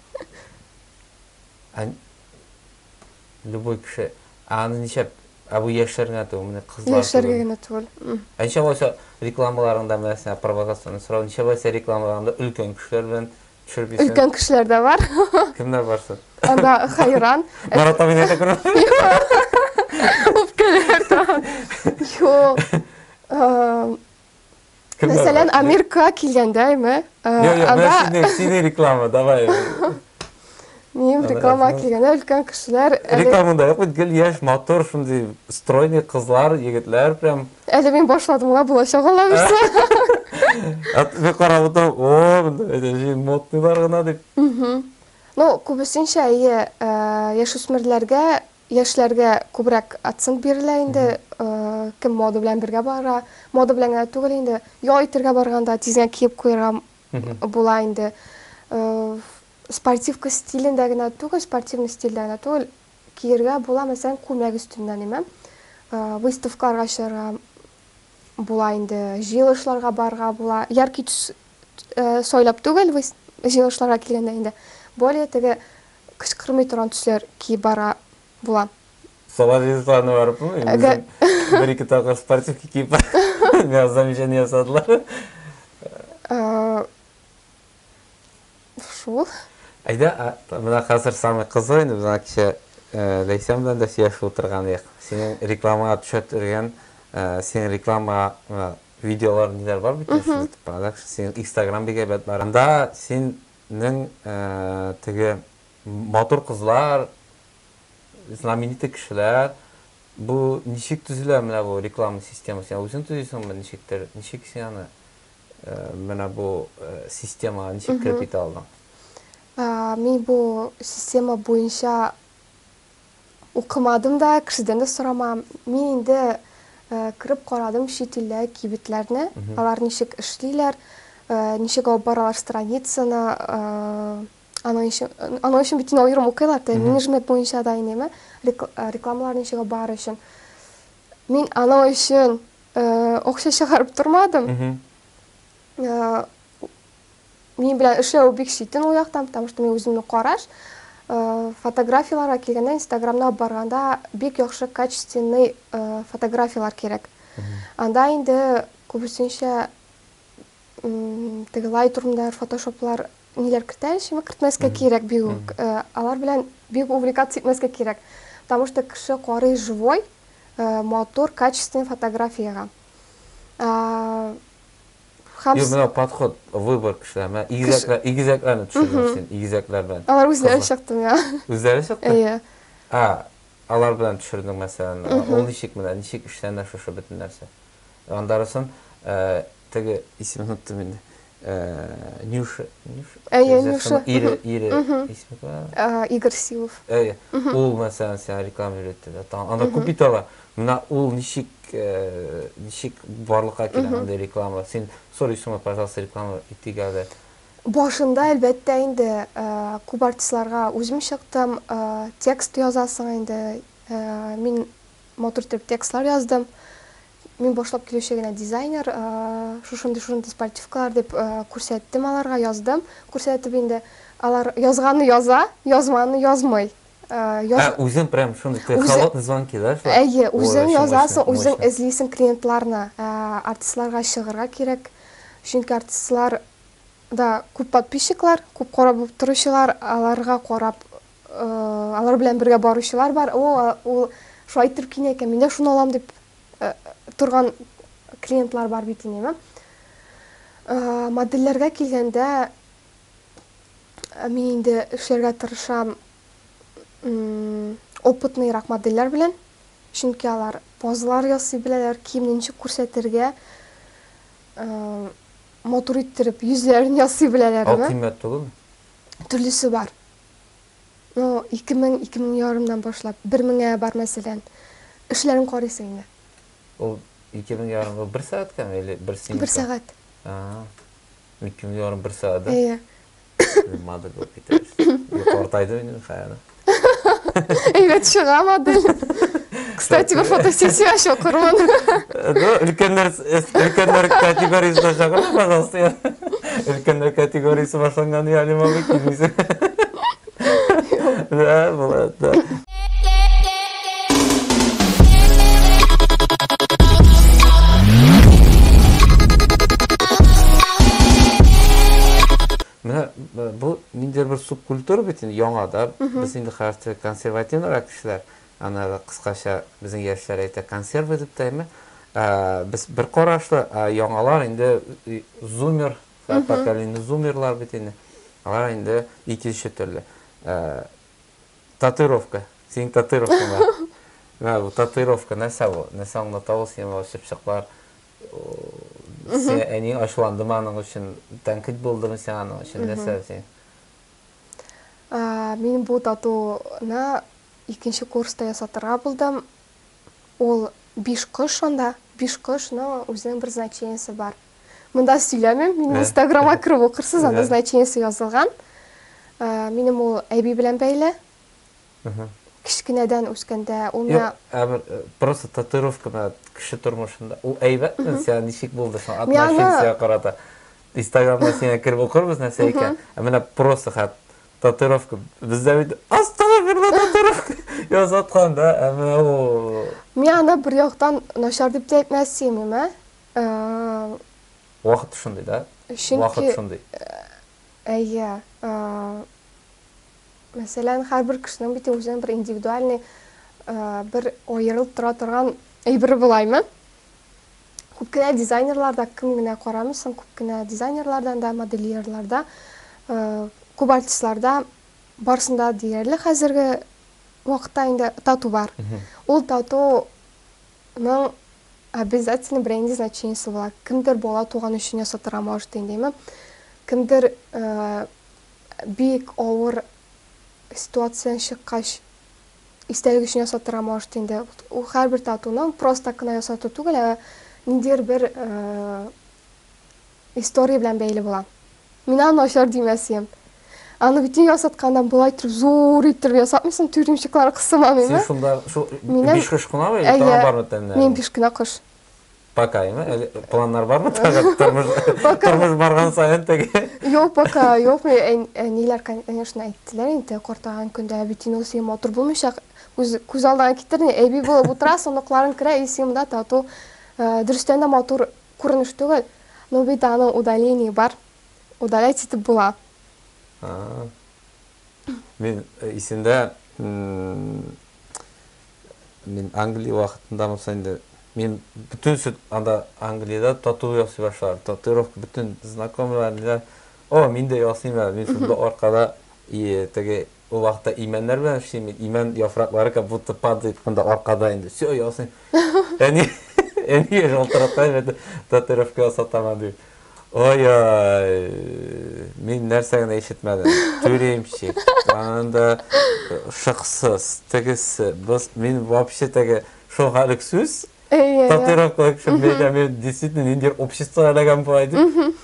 Любой кеше. Аны ничә? Бу яшьләргә түгел, менә кызлар. Яшьләргә генә түгел. Ничә булса рекламаларында менә провокацион сорау, ничә булса рекламаларында өлкән кешеләр белән төшереп исән. Өлкән кешеләр дә бар. Кемнәр барсы? Анда хайран. Марат абый әйтә күрә. Үпкәләр тора. Юк. Мәсәлән, Америкага килгәндәме? Анда сине реклама, давай. Мин реклама килгәндә өлкән кешеләр. Рекламада юк, гел яшь, мотор, шундый стройный кызлар, егетләр прям. Әле мин башладым, ла булачак алабыз. Мен карап отам, әйтәҗи модныйлар гына дип. Ну, күбесенчә яшүсмерләргә, яшьләргә күбрәк акцент бирелә инде. Кем мода белән бергә бара, мода белән генә түгел инде. Яй итәргә барганда тизгән киеп куярга була инде. Спортивка стилендә генә түгел, спортивный стильдә генә түгел, киергә була, мәсәлән, күлмәк өстеннән име. Выставкаларга чыгарга була инде, җыелышларга барга була. Яркий төс сойлап түгел, җыелышларга килгәндә инде. Более теге кычкырмый торган төсләр киеп бара була. Соловьевларны барыпмы? Бер-ике тапкыр спортивка киеп миңа замечание ясадылар. Шул. Айда, менә хәзер самый кызык инде, менә кичә Ләйсәм белән дә сөйләшеп утырган идек. Синең рекламага төшәтергән, синең реклама видеолар ниләр бар бит? Синең Instagram бик әйбәт бар. Анда синең теге матур кызлар, знаменитый кешеләр, бу ничек төзелә менә бу реклама системасы? Син үзең төзисеңме, ничек син аны менә бу системага ничек кирип китә алдың? Мин бу система буенча укымадым да, кешедән дә сорамам. Мин инде кирип карадым чит илдә кибетләрне, алар ничек эшлиләр, ничек алып баралар страницаны, аның өчен бит аерым укыйлар, менеджмент буенча да инеме, рекламалар ничек алып бар өчен. Мин аның өчен акча чыгарып тормадым. Мен белән эшләү бик читен ул яктан, потому что мен үземне караш. Фотографияларга килгәндә, Инстаграмга барганда бик яхшы качественный фотографиялар кирәк. Анда инде күбесенчә теге Lightroom'да фотошоплар ниләр кертә, шуны кертмәскә кирәк бик үк. Алар белән бик увлекаться итмәскә кирәк. Потому что кеше карый живой, матур, качественный фотографияга. Менә подход, выбор кешеләр. Менә игезәкләрне төшерәсең, игезәкләр белән. Алар үзләре чыктым, я. Үзләре чыкты? Әйе. Алар белән төшердең мәсәлән. Ул ничек менә, ничек эшләнә шушы бөтен нәрсә. Андарысын теге исемен оттым инде. Нюша. Әйе, Нюша. Ире исеме бар. Игорь Силов. Әйе. Ул мәсәлән сиңа реклама өйрәтте. Анда күп бит ала. Менә ул ничек барлыкка килә анда реклама. Син сорыйсыңмы, пожалуйста, реклама итегәле. Башында әлбәттә инде күп артистларга үзем чыктым, текст язасың инде. Мин матур итеп текстлар яздым. Мин башлап килүче генә дизайнер, шушындай спортивкалар дип күрсәттем аларга, яздым. Күрсәтеп инде алар язганны яза, язманы язмый. Үзең прям шундый холодный звонки, да? Әйе, үзең язасың, үзең эзлисең клиентларны. Артистларга чыгарга кирәк. Чөнки артистлар да күп подписчиклар, күп карап торучылар, аларга карап, алар белән бергә баручылар бар. Ул шулай итеп кинә икән, мин дә шуны алам дип торган клиентлар бар бит инеме. Модельләргә килгәндә мин инде эшләргә тырышам опытныйрак модельләр белән. Чөнки алар позалар ясый беләләр, киемне ничек күрсәтергә, матур иттереп йөзләрен ясый беләләр. Ал кыйммәт түгелме? Төрлесе бар. 2000 ярымдан башлап 1000-гә бар мәсәлән. Эшләрен карыйсың инде. Ул 2000 ярым 1 сәгатькәме или 1 сәгать? 1 сәгать. 2000 ярым 1 сәгатьдә. Әйе. Модель булып китәр. Юкартайды инде хәяны. Әйбәт чыга модель. Кстати, бер фотосессия чакырман. Өлкәннәр категориясына чакырма, пожалуйста. Өлкәннәр категориясы башланган ялыма килмисең. Да, булат, да. Менә бу ниндидер бер субкультура бит инде яңа да. Без инде хәзер консервативрак кешеләр, аны кыскача безнең яшьләр әйтә консерва дип тәме. Без бер карашлы яңалар инде зумер, поколение зумерлар бит инде. Алар инде икенче төрле. Татуировка. Син татуировка бар. Менә бу татуировка нәрсә бу? Нәрсә аңлатабыз син бу чыпчыклар? Сен әни ачуландым аның өчен, тәнкыйть булдымы сен аның өчен, нәрсә син? Мин бу татуны икенче курста ясатырга булдым. Ул 5 кыш анда, 5 кышның үзенең бер значениесе бар. Монда сөйләмим, мин Инстаграмга кирип укырсыз, анда значениесе язылган. Минем ул әби белән бәйле. Кичкенәдән үскәндә ул менә просто татуировка кеше тормышында. Ул әйбәтме? Сен ничек булды шул отношение карата? Инстаграмда сине кирип укырбыз нәрсә икән. Менә просто хат татуировка. Бездә бит астагфирулла татуировка язаткан да. Менә ул Мен аны бер яктан начар дип тә әйтмәсем, вакыт шундый да. Вакыт шундый. Әйе. Мәсәлән, һәрбер кешенең бит үзенең бер индивидуальный бер аерылып тора торган әйбере булаймы? Күп кенә дизайнерларда кем генә карамыйсың, күп кенә дизайнерлардан да, модельерларда, күп артистларда барсында диярлек хәзерге вакытта инде тату бар. Ул татуның обязательно бренди значениесе була. Кемдер бала туган өчен ясатырга может индеме? Кемдер бик авыр ситуациян чыккач истәлек өчен ясатырга может инде. Ул һәрбер татуның просто кына ясату түгел, ниндидер бер история белән бәйле була. Мин аны начар димәсем. Аны битен ясаткандан булай итеп зур итеп ясатмыйсың, төрүмчекләр кысымамыймы? Син шунда 5 кыш кына бит, тагы бармы тәнне? Мин 5 кына кыш. Пока эми планlar бар mı? Turmuş bargan sayın tege. Yok пока yok. Neler конечно ayttılar. Inte kortağan künde bütün o siyem otur bulmuşak. Көз алдан кеттерне эби болуп утура, сондукларын кире эсимде тату дұрыстан да мотор көрүнүш түгүл. Но бит анын удаление бар. Удалять этип була. Мен исинде мен Англия вакытында мисалда мен бүтүн сүт анда Англияда татуировка ясый башлар. Татуировка бүтүн знакомыйлар, "О, мен де ясыймын." Мен шунда аркада теге o vaqtda imanlar bilan ishlayman. Iman yaproqlari как будто падает bunda orqada endi. Всё, ясый. Endi yoltiratay tatuировка yasataman deb. Oy, men narsani eshitmadim. To'remchik, anda shiqsiz, tegisi, biz men вообще tege shu halik so'z татуировка мен действительно нендер общество айлаган болайды.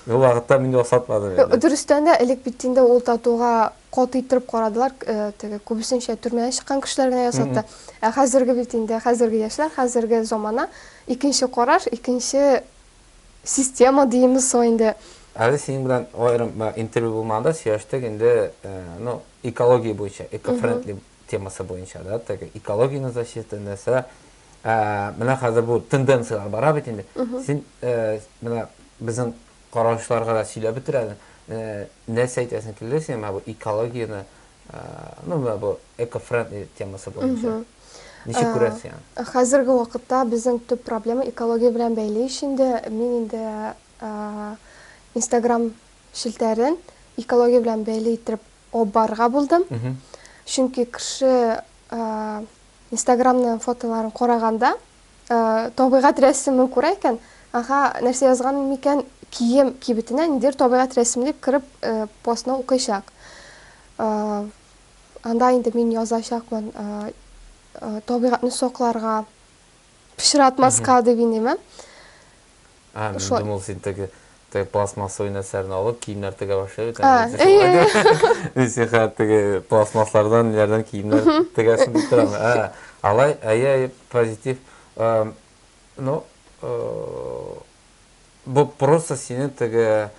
O vaqtda men yasatmadim. Дұрыстан да элек биттинде ол татуга кот итирип карадылар. Теге көбүсүнчө түрмөдөн чыккан кишилер гана ясатты. Азыркы биттинде, азыркы яшлар, азыркы замана экинчи караш, экинчи система деймиз союнда. Әлі сенің білән айрым интервью болмағанда сөйлештік енді экология бойынша, эко-френдли темасы бойынша да, экологияны защитындаса, мына қазір бұл тенденциялар бара бит енді. Сен мына біздің қараушыларға да сөйлеп бітіреді. Нәрсе айтасың келді сен бұл экологияны, бұл эко-френдли темасы бойынша. Неше көресің? Қазіргі уақытта біздің түп проблема экология белән бәйле ишинде. Мен инде Instagram шилтәрен экология белән бәйле итеп обарга булдым. Чөнки кеше Instagramның фотоларын караганда табигать рәсемен күрә икән. Нәрсә язган микән кием кибетенә ниндер табигать рәсемлеп кирип постны укыйчак. Анда инде мин язачакмын. Табигатны сокларга пиширатмаска деп инемен. Мен думал сен теге пластмассовый нәрсәләрне алып киемнәр тегә башлый. Сен хәтта теге пластмаслардан ниләрдән киемнәр тегәсен дип торам. Алай, позитив. Ну, бу просто синең теге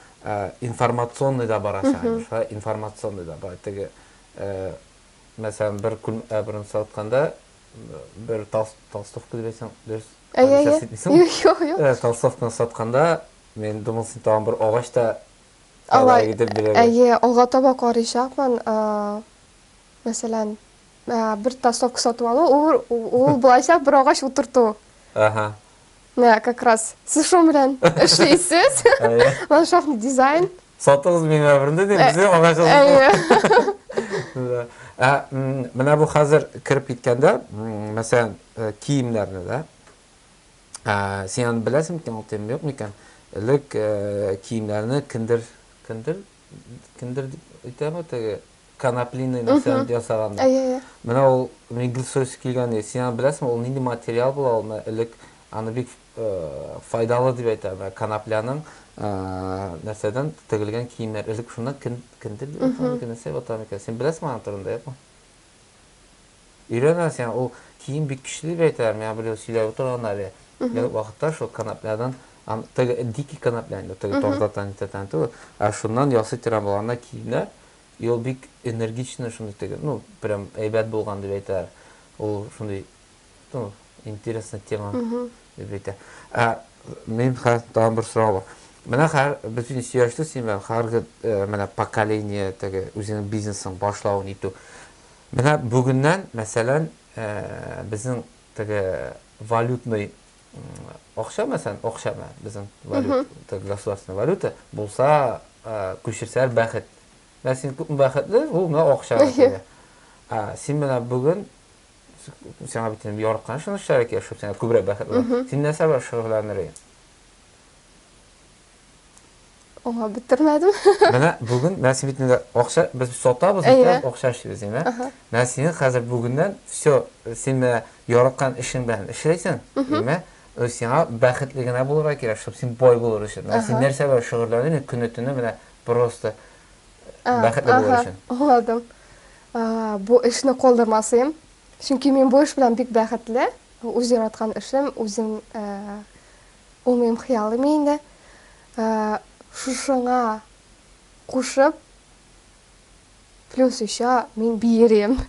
информационный да барачак, информационный да бар. Теге мәсәлән бер күн сатканда bir Толстовка дибесең, дөрес. Толстовканы сатканда мен думалсын тагын бер агачта алай гидеп бирәләр. Алга таба карыйчакмын. Мәсәлән, бер толстовка сатып алу, ул булачак бер агач утырту. Как раз сез шо белән эшләйсез. Ландшафтный дизайн. Сатыгыз мен әмрендә дип безне агач алды. Менә бу хәзер кирип киткәндә, мәсәлән, киемнәрне да. Сен беләсең микән, ул тем юк микән? Элек киемнәрне киндер итәме теге канаплиный нәрсәдән ясаганда. Менә ул мигрсөз килгән, сен беләсең, ул нинди материал була, ул элек аны бик файдалы дип әйтәм. Канапляның нәрсәдән тегелгән киемнәр. Элек шуннан киндер дип нәрсә батам икән. Сен беләсең аны турында, юкмы? Өйрәнәсең, ул кием бик көчле дип әйтәм. Мен беләм сөйләп торганнар. Вакытта шул канаплядан теге дикий канапляны, теге тортатан итәтән түгел. Шуннан ясый торган булганда киемнәр, ул бик энергичный шундый теге, прям әйбәт булган дип әйтәләр. Ул шундый, интересный тема дип әйтә. Мен тагын бер сорау бар. Менә бөтен сөйләштек син белән, хәзерге менә поколение теге үзенең бизнесын башлауын итү. Менә бүгеннән, мәсәлән, безнең теге валютный акча, мәсәлән, акчамы, безнең валюта, теге государственная валюта булса, күчерсәләр бәхет. Менә син күп бәхетле, ул менә акча. Син менә бүген сиңа битен ярыккан шуны шәрәк яшәп, сиңа күбрәк бәхетле. Син нәрсә белән шөгыльләнергә? Оңа бетермәдем. Менә бүген мәсәлән акча без сатабыз, акча эшлибез, әйме? Менә син хәзер бүгеннән всё, син менә ярыккан эшең белән эшләйсең, әйме? Сиңа бәхетле генә булырга кирәк, щоб син бай булыр өчен. Менә син нәрсә белән шөгыльләнергә көнне-төне менә просто бәхетле булыр өчен. Аңладым. Бу эшне калдырмасым. Чөнки мен бу эш белән бик бәхетле. Үз яраткан эшем, үзем Ул минем хыялым инде. Шушыңа кушып, плюс еще мин биерем.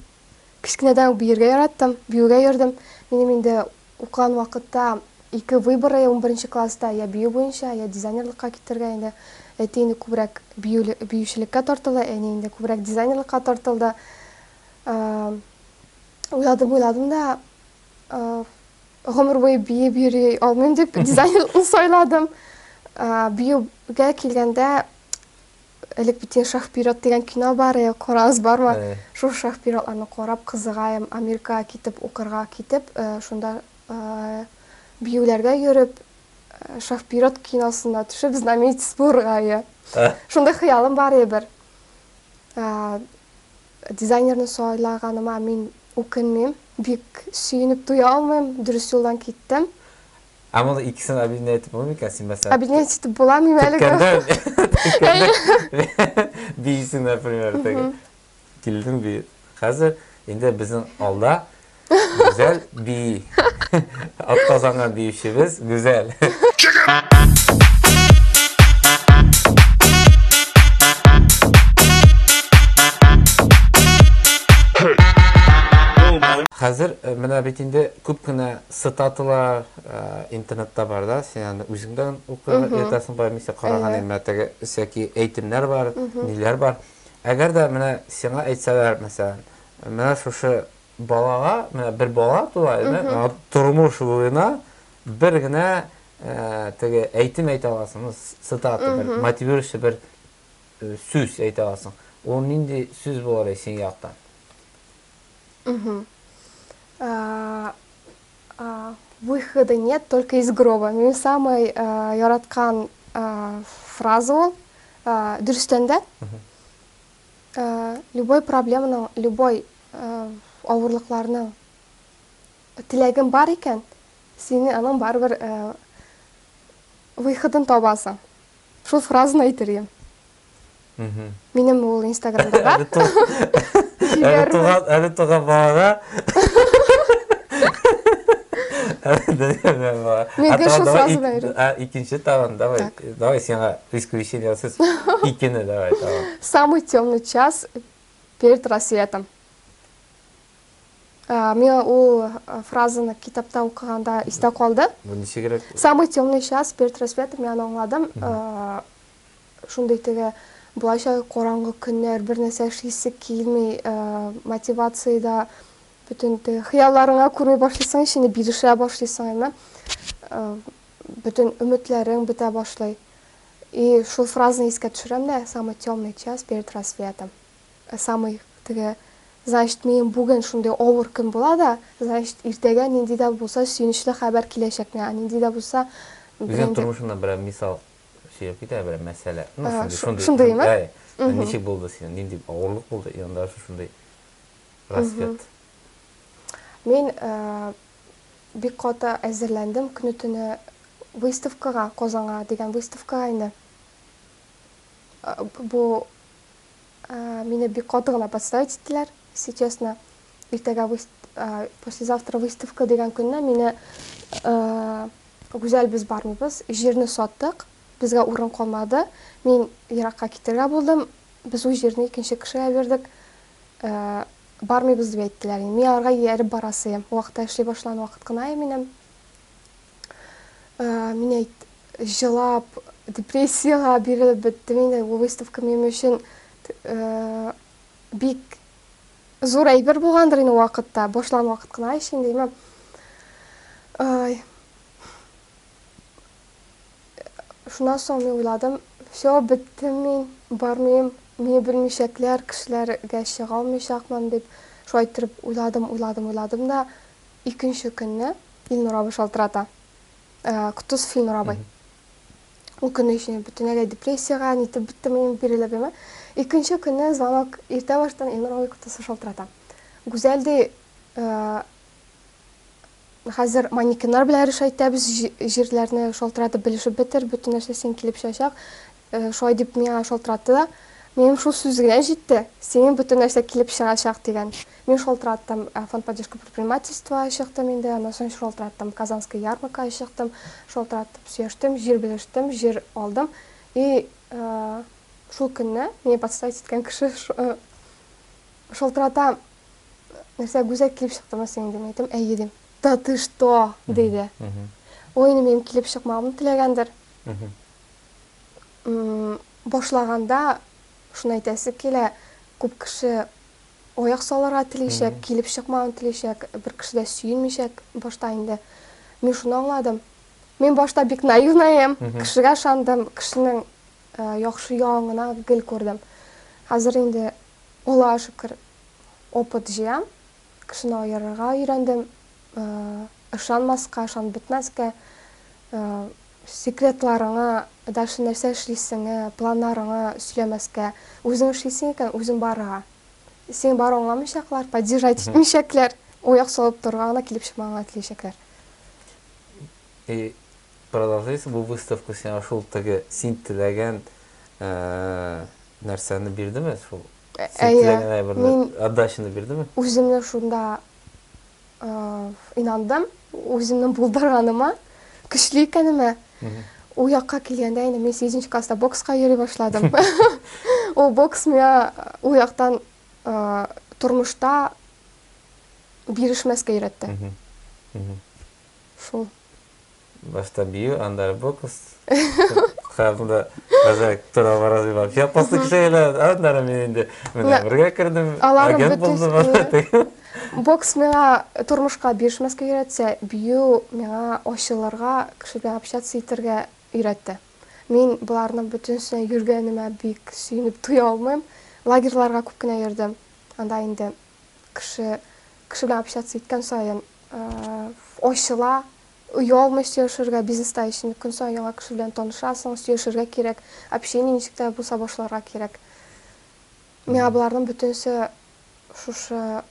Кичкенәдән биергә яраттым, биюгә йөрдем. Минем инде укыган вакытта ике выборы 11 класста, я бию буенча, я дизайнерлыкка китергә инде. Әти инде күбрәк биючелеккә тартылды, әни инде күбрәк дизайнерлыкка тартылды. Уйладым да, гомер буе биеп йөри алмыйм дип дизайнерлыкны сайладым. Биюгә килгәндә элек бит шах-пирот дигән кино бар, карагыз бармы? Шул шах-пиротларны карап кызыгайм, Америкага китеп, укырга китеп, шунда биюләргә йөреп, шах-пирот киносына төшеп, знаменитость булырга. Шунда хыялым бар бер. Дизайнерны сайлаганыма мин үкенмим, бик сөенеп туя алмыйм, дөрес юлдан киттем. Ama ikisini abine etip olur mu ki mesela? Abine etip bulamıyorum öyle. Biysin например. Kildim bir. Hazır. Şimdi bizim alda güzel bir at kazanan bir işimiz güzel. Hazır mena bitinde köpkene statular internette var da sen özünden okuyor yetersin bay mesela karahan emniyete seki eğitimler var neler var eğer de mena sana aytsalar mesela mena şu balağa mena bir bala tulaydı turmuş boyuna bir gene tege eğitim ayta alasınız statu bir motivirucu bir söz ayta alasın onun indi söz bolar sen yaktan. Выхода нет, только из гроба. Мен самый яраткан фраза ол. Дөрестәндә любой проблеманың, любой авырлыкларның теләгең бар икән, син аның барыбер выходын табасың. Шул фразаны әйтергә. Минем ул Инстаграмда бар. Evet tuğan bana. Мен şu frazı verim. İkinci tamam давай sana исключение siz ikini давай tamam. Самый темный час перед рассветом. Мен ул фразаны китапта укыганда истә калды. Bu nişe gerek? Самый темный час перед рассветом мен аңладым. Шундый теге булачак караңгы көннәр, бер нәрсә эшлисе килмей, мотивациядә бүтән хыялларыңа күрмәй башлыйсың, шине бирешә башлыйсың, әмма бүтән өметләрең бетә башлый. И шул фразаны искә төшерәм дә, самый темный час перед рассветом. Самый теге, значит, мен бүген шундый авыр көн була да, значит, иртәгә нинди дә булса сөенечле хәбәр киләчәк миңа, нинди дә булса Үзең тормышында бер мисал şey bir bir mesele. Şundayım mı? Nişe buldu senin? Nindi ağırlık buldu. Yanında şunday. Rasvet. Men бик каты әзерләндем көне-төне выставкага, Казанга дигән выставкага инде. Бу мине бик каты гына подставить иттеләр, если честно. Иртәгә послезавтра выставка дигән көнне мине гүзәл без бармыйбыз, җирне саттык. Безгә урын калмады. Мин еракка китәргә булдым. Без ул җирне икенче кешегә бирдек. Бармыйбыз дип әйттеләр. Мин аларга ярып барасым. Вакытта эшли башлаган вакыт кына минем. Мин җылап, депрессиягә бирелеп беттем. Инде бу выставка минем өчен бик зур әйбер булгандыр инде вакытта. Башлаган вакыт кына өчен димем. Шуннан соң мин уйладым, все, биттем мин, бармыйм, мин белмичәкләр, кешеләргә чыга алмыйчакмын дип, шулай итеп уйладым да, икенче көнне Илнур абый шалтырата. Кутузов Илнур абый. Ул көнне өчен бөтенләй депрессиягә, нитеп биттем мин бирелеп эме. Икенче көнне звонок иртә баштан Илнур абый Кутузов шалтырата. Гүзәл ди, хәзер манекеннар белән эш әйтәбез, җирләрне шалтыратып белешеп бетер, бөтен нәрсә син килеп чачак. Шулай дип миңа шалтыратты да, Менің шул сүзгенә җитте. Синең бөтен нәрсә килеп чыгачак дигән. Мин шалтыраттым фонд поддержки предпринимательства чыктым инде, аннан соң шалтыраттым Казанская ярмарка чыктым, шалтыраттым, сөештем, җир белештем, җир алдым. И шул көнне мине подставить иткән кеше шалтырата нәрсә гүзәл килеп чыктымы синең дип әйтем, әйе дим. Да ты что? Диде. Ой, минем килеп чыкмагымны теләгәндер. Башлаганда шуны әйтәсе килә, күп кеше аяк салырга телишәк, килеп чыкмагын телишәк, бер кеше дә сөенмичәк башта инде. Мин шуны аңладым. Мин башта бик наивнаем, кешегә ышандым, кешенең яхшы ягына гел күрдем. Хәзер инде Аллага шөкер опыт җыям, кешене аерырга өйрәндем, ышанмаска, ышанып бетмәскә, секретларыңа, дәшә нәрсә эшлисеңә, планнарыңа сөйләмәскә, үзең эшлисең икән, үзең барырга. Син бар аңламыйчаклар, поддержать итмичәкләр, аяк салып торырга гына килеп чыкмаган теләшәкләр. И продолжайся бу выставка сиңа шул теге син теләгән нәрсәне бирдеме? Шул син теләгән бер отдачаны бирдеме? Үземне шунда инандым, үземнең булдырганыма, көчле икәнемә. У якка килгәндә инде мин 8нче класста бокска йөри башладым. Ул бокс миңа у яктан тормышта бирешмәскә өйрәтте. Шул. Башта бию, анда бокс. Хәзердә бәзәк тора барасы бар. Я после кешеләр анда мен инде менә бергә кердем. Агент булдым. Бокс миңа тормышка бирешмәскә өйрәтсә, бию миңа ачылырга, кешегә общаться итәргә өйрәтте. Мин буларның бөтенсенә йөргәнемә бик сөенеп туя алмыйм. Лагерьларга күп кенә йөрдем. Анда инде кеше белән общаться иткән саен ачыла, уялмый сөйләшергә, бизнеста өчен көн саен яңа кеше белән танышасың, сөйләшергә кирәк, общение ничек тә булса башларга кирәк. Миңа буларның бөтенсе шушы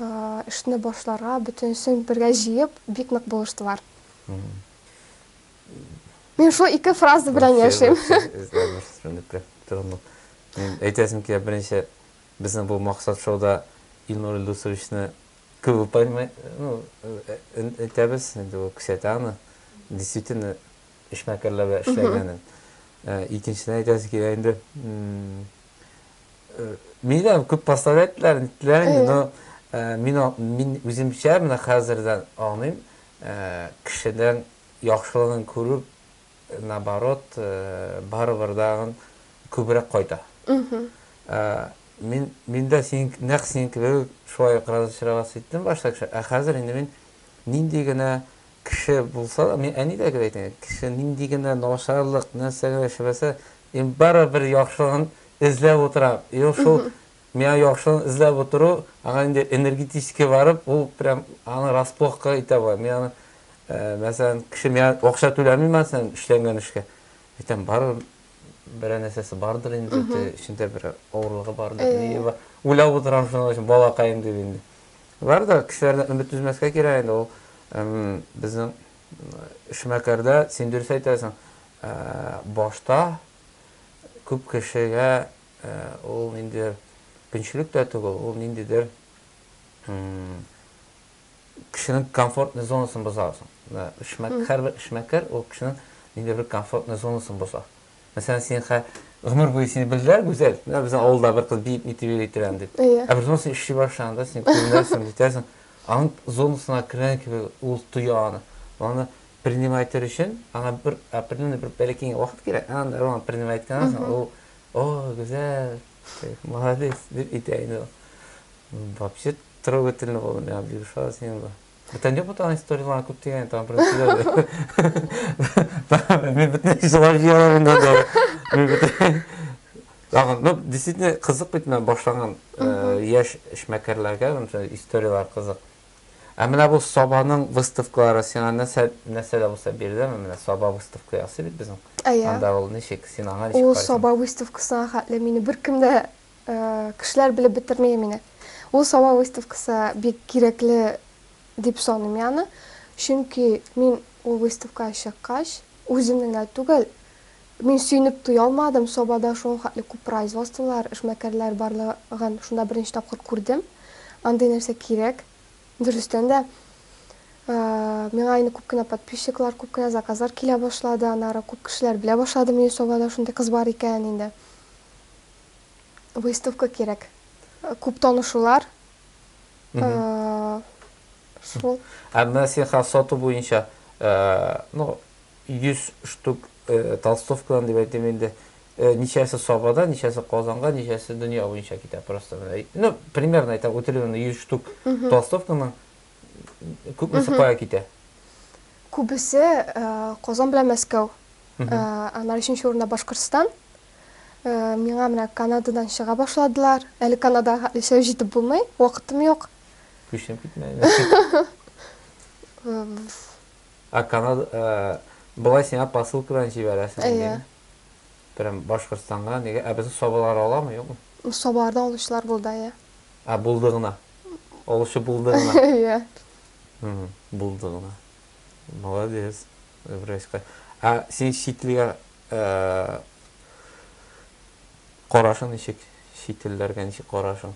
эшне башларга, бөтенсен бергә җыеп, бик нык булыштылар. Мин шул ике фраза белән яшим. Әйтәсем килә, беренче безнең бу максат шоуда Илнур Илдусовичны күп понимать, әйтәбез, инде ул кесәтәне действительно эшмәкәрләр эшләгәнен. Икенчедән әйтәсе килә инде, мине күп поставлятлар, но мин үземчә менә хәзердән аңлыйм, кешедән яхшылыгын күрүп, наоборот, барыбер дагы күбрәк кайта. Миндә нәкъ син кебек шулай кыразычырга ситтем башта кеше. Хәзер инде мин нинди генә кеше булса, мин әнидә әйтәм, кеше нинди генә начарлык нәрсәгә эшләсә, барыбер яхшылыгын эзләп утыра. Шул миңа яхшылыгын эзләп утыру, аңа инде энергетически барып, ул прям аны расплохка итә бу. Мин мәсәлән, кеше миңа акча түләми мәсәлән эшләнгән эшкә. Әйтәм, барыбер бер нәрсәсе бардыр инде, içində bir авырлыгы бардыр. Уйлап утырам шуның өчен балакайым дип инде. Бар да кешеләрдән өмет үзмәскә кирәк инде ул. Безнең эшмәкәрдә син дөрес әйтәсең, башта күп кешегә ул инде көнчелек тә түгел, ул ниндидер кешенең комфортный зонасын бозасың. Һәрбер эшмәкәр ул кешенең ниндидер бер комфортный зонасын боза. Mesela sen ömür boyu seni bilirler güzel. Bizim oğulda bir kız biyip niteliğe getiren deyip. Bir zaman sen işi başlarında sen köyünlersin, gidersin. Anın zonasına kiren gibi ultu yağını. Onu принимайтер için, ana bir belki vakit gerek. Onu принимать kanalsın. O güzel, молодец deyip iteyini o. Вообще трогательно oldu ya bir şey senin bu. Это не потому история куптеген там происходит. Мен бүтән изолацияларым да. Ну, действительно кызык бит мен башлаган яшь эшмәкәрләргә историялар кызык. Менә бу Сабаның выставкалары сиңа нәрсәдә булса бирдеме? Менә Саба выставка ясый бит безнең. Анда ул ничек син аңа ничек карыйсың? Ул Саба выставкасына хәтле мине беркем дә кешеләр белеп бетермәй мине. Ул Саба выставкасы бик кирәкле дип саныйм чөнки мин ул выставкага чыккач, үземнең дә түгел, Мен сүйініп туя алмадым. Собада шоң хатлы көп производстволар, эшмәкәрләр барлыгын шунда беренче тапкыр күрдем. Андый нәрсә кирәк. Дөрестән дә миңа инде күп кенә подписчиклар, күп кенә заказлар килә башлады. Аннары күп кешеләр белә башлады мине Собада шундай кыз бар икән инде. Выставка кирәк. Күп танышулар. Шул. Менә сен сату буенча 100 штук толстовкадан дип әйтәм инде. Ничәсе Собада, ничәсе Казанга, ничәсе дөнья буенча китә просто. Ну, примерно әйтәм, үтелгән 100 штук толстовканың күпмесе кая китә? Күбесе Казан белән Мәскәү. Аннары 3нче урында Башкортстан. Миңа менә Канададан чыга башладылар. Әле Канадага яшәп җитеп булмый, вакытым юк. Күчем китмәй. Канада булай сиңа посылкадан җибәрәсең инде. Прям Башкортстанга, нигә? Без Собалар аламы, юкмы? Собалардан алучылар булды, я. Булды гына. Алучы булды гына. Я. Булды гына. Молодец. Еврейская. Син шитлигә карашың ничек? Шитләргә ничек карашың?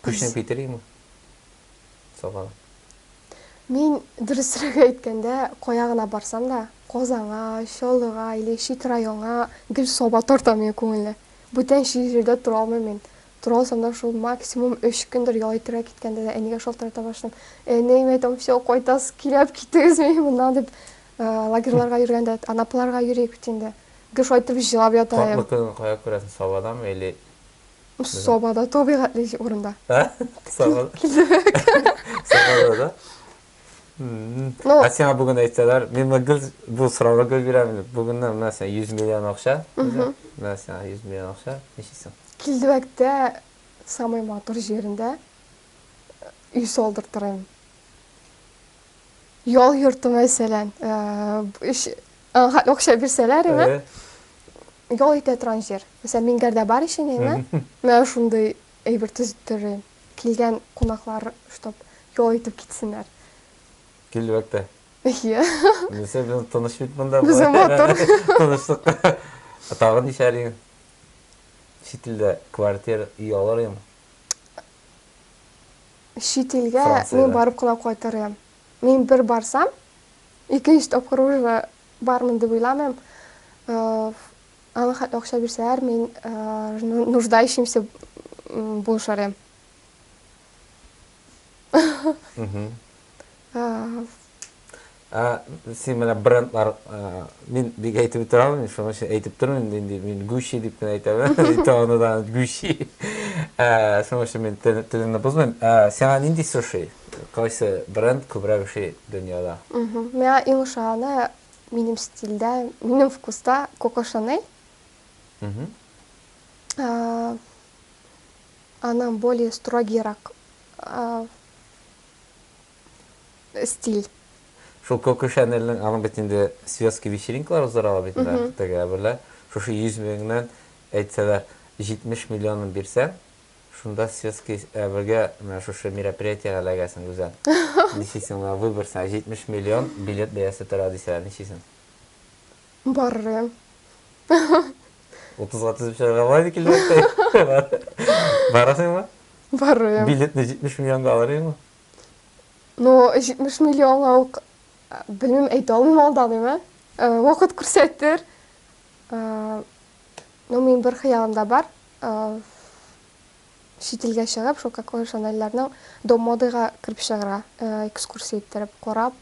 Күчем китерейме? Собада. Мен дөресрәк әйткәндә, каягына барсам да, Казанга, Чаллыга или Шит районга гел Соба тартам күңелле. Бүтән җирдә тора алмыйм мен. Тора алсам да шул максимум 3 көндер ял итәргә киткәндә дә әнигә шалтырата башлыйм. Нәймә там все кайтас, килеп китегез мен моннан дип лагерьларга йөргәндә, анапларга йөрик бит инде. Гел шайтып җылап ятам. Катлыкны кая күрәсең, Собадамы или Собада табигатьле урында. Собада. Собада. Сиңа бүген әйтсәләр, мен бу сорауга гел бирәм. Бүгеннән менә сиңа 100 миллион акча. Менә сиңа 100 миллион акча. Ничисең? Килдебәктә самый матур җирендә үй салдыртырым. Ял йорты мәсәлән, акча бирсәләр, ял итә торган җир. Мәсәлән, Мингәрдә бар ишенеме? Менә шундый әйбер төзетерим. Килгән кунаклар штоп ял итеп китсеннәр. Килбәктә. Иә. Несе без таныш бит монда. Без матур. Таныштык. Тагы нишәрин? Шитилдә квартира үй алыр идем. Шитилгә мен барып кына кайтарам. Мен бер барсам, икенче тапкыр уже бармын дип уйламыйм. Аңа хәтле акча бирсәләр, мен нуждающимся булышарым. Син менә брендлар, мин бик әйтеп торам, шуның өчен әйтеп торам инде, мин Gucci дип кенә әйтәм. Итоныдан Gucci. Шуның өчен мин телеңне бозмыйм. Сиңа нинди суши? Кайсы бренд күбрәк ошый дөньяда? Миңа иң ошаганы минем стильдә, минем вкуста Coco Chanel. Аның более строгийрак стиль. Шул Coco Chanel'нең аның бит инде светский вечеринкалар уздырыла бит инде. Теге белә, шушы 100 меңнән әйтсәләр 70 миллионын бирсәң, шунда светский бергә менә шушы мероприятиегә эләгәсең үзән. Ничисең, выборсаң 70 миллион билет бәясе тора дисәләр, ничисең? Баррым. 30-га тезеп чыгарга була килмәктә. Барасыңмы? Баррым. Билетны 70 миллионга алырсыңмы? Ну, 70 миллионга ук белмим, әйтә алмыйм алданыймы? Вакыт күрсәтер. Ну, мин бер хыялымда бар. Шитилгә чыгып, шул Coco Chanel'ләрнең Дом модага кирип чыгарга, экскурсия иттереп карап.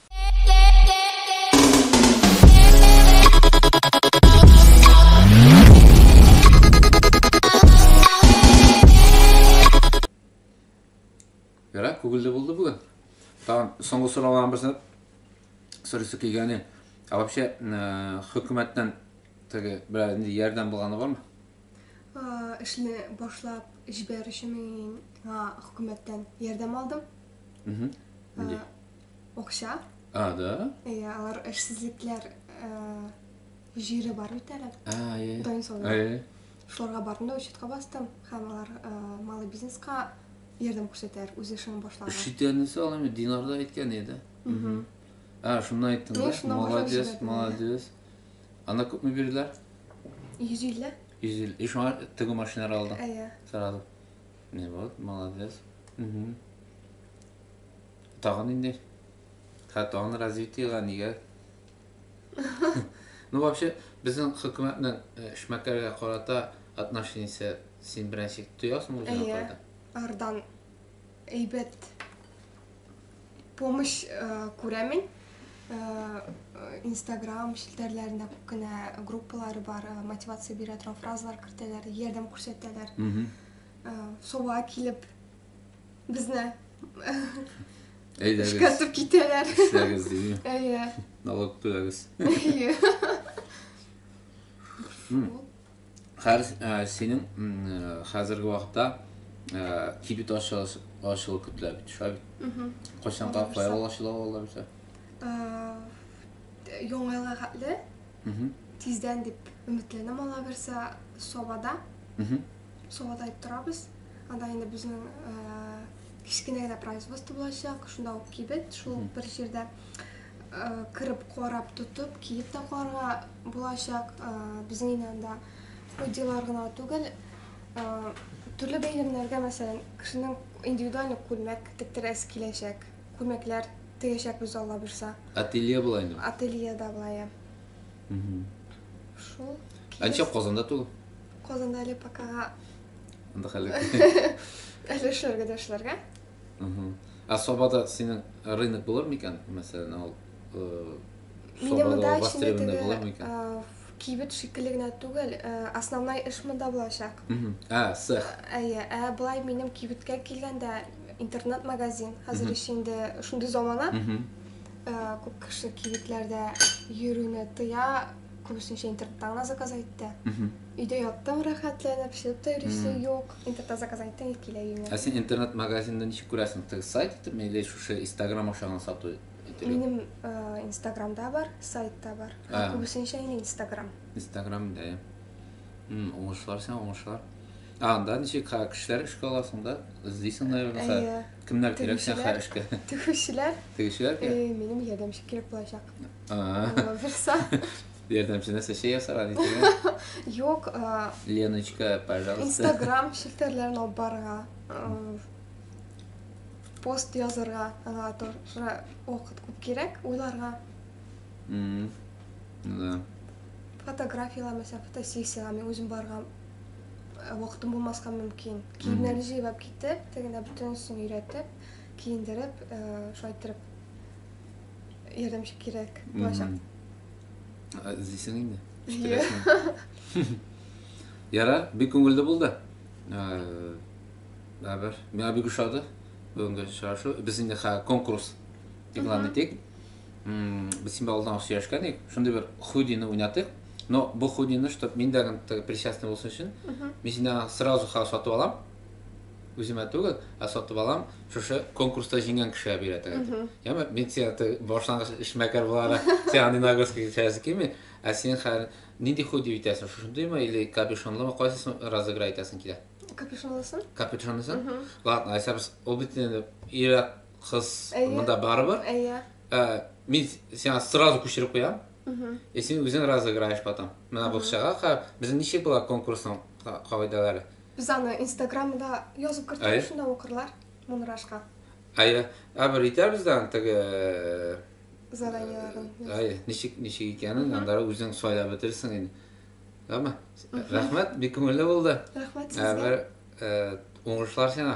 Yara, Google'da buldu bugün. Tamam, soңгы сораулардан берсен сорысы килгәне. Вообще, хөкүмәттән теге бер ярдәм булганы бармы? Эшне башлап җибәрүче мин хөкүмәттән ярдәм алдым. Акча. Да? Алар эшсезлекләр җире бар бит әле. Дан соң. Шуларга бардым да учетка бастым. Һәм алар малый бизнеска ярдәм күрсәтәр, үз эшен башлаган. Шитәнесе аламы динарда әйткән иде. Шуны әйттең да. Молодец, молодец. Ана күпме бирделәр? 150. 150. И шуңа теге машиналар алдың. Әйе. Сразу. Не вот, молодец. Мгм. Тагын инде. Тагын развитиега нигә? Ну вообще безнең хөкүмәтнең эшмәкәргә карата отношениесе син беренче тоясың үзеңә Әйе. карата. Ардан әйбәт помощь күрәмен. Instagram шилтәрләрендә күп кенә группалары бар, мотивация бирә торган фразалар кертәләр, ярдәм күрсәтәләр. Соба килеп безне Әйдәгез. шикәтеп китәләр. Эшләгез дими. Әйе. Налог түләгез. Әйе. Синең хәзерге вакытта кибет ачылу көтелә бит, шулай бит. Кайчанга файл ачыла алар бит. Яңа хәтле тиздән дип өметләнәм, ала берсә Собада. Собада торабыз. Анда инде безнең кичкенә генә производство булачак, шунда ук кибет, шул бер җирдә кырып карап тотып, киеп тә карарга булачак. Безнең инде ходилар гына түгел, төрле бәйрәмнәргә, мәсәлән, кешенең индивидуаль күлмәк тектерәсе киләчәк. Күлмәкләр тегәчәк без Алла бирсә. Ателье була инде. Ательеда булая. Шул. Анча Казанда түгел. Казанда әле пока Анда хәле. әле эшләргә дә эшләргә. Собада синең рынок булыр микән? Мәсәлән, ул Минем Собада монда востребованный булыр микән? кибет шикелле генә түгел, основной эш монда булачак. Сэх. Әйе, булай минем кибеткә килгәндә интернет-магазин. Хәзер инде шундый замана. Күп кеше кибетләрдә йөрүне тыя, күбесенчә интернеттан гына заказ итте. Өйдә яттым рәхәтләнеп, шип тә йөрүсе юк. Интернетта заказ иттем, килә юнә. Син интернет-магазинда ничек күрәсең? Теге сайт итепме или шушы Instagram ашаган сату итеп? Минем Instagramда бар, сайтта бар. Күбесенчә инде Instagram. Instagramда. Уңышлар сен, уңышлар. Анда ничек кешеләр эшкә аласың да? Эзлисең, наверное, кемнәр кирәк син эшкә? Тегүчеләр. Тегүчеләр кирәк? Минем ярдәмче кирәк булачак. Берса. Ярдәмче нәрсә şey ясарга дисең? Юк, Леночка, пожалуйста. Instagram шелтәрләрен алып барга, пост язарга, аңа туры вакыт күп кирәк, уйларга. Да. Фотографиялар, мәсәлән, фотосессиялар мен үзем барга вакытым булмаска мөмкин. Киемнәрне җыйып китеп, тегендә бөтенсен өйрәтеп, киендереп, шайтырып ярдәмче кирәк булачак. Эзлисең инде. Яра, бик күңелле булды. Бер, миңа бик ошады. Бүгенге чыгашу. Без инде конкурс игълан иттек. Без син алдан сөйләшкән идек. Шундый бер худины уйнатык. Но бу худины, чтоб мин дә причастный булсын өчен, мин сине сразу сатып алам. Үземә түгел, сатып алам. Шушы конкурста җиңгән кешегә бирәтәгез. Яме, мин сине башлангыч эшмәкәр булара, син аны нагрузка чәсе киме? Син хәр нинди худи итәсең? Шундыймы или капюшонлымы кайсысын разыграй итәсең килә? Капюшонлысын? Капюшонлысын? Ладно, айсабыз, ул бит инде ир кыз монда барыбыр. Әйе. Мин сиңа сразу күчереп куям. И син үзең разыграешь потом. Менә бу кешегә безнең ничек була конкурсның кагыйдәләре? Biz аны Instagramda yazып кертәбез, шунда укырлар монрашка. Әйе, бер итәрбездән теге Заданияларын. Ничек икәнен анда үзең сөйләп бетерсең инде. Тамам. Рәхмәт, бик күңелле булды. Рәхмәт сезгә. Уңышлар сиңа.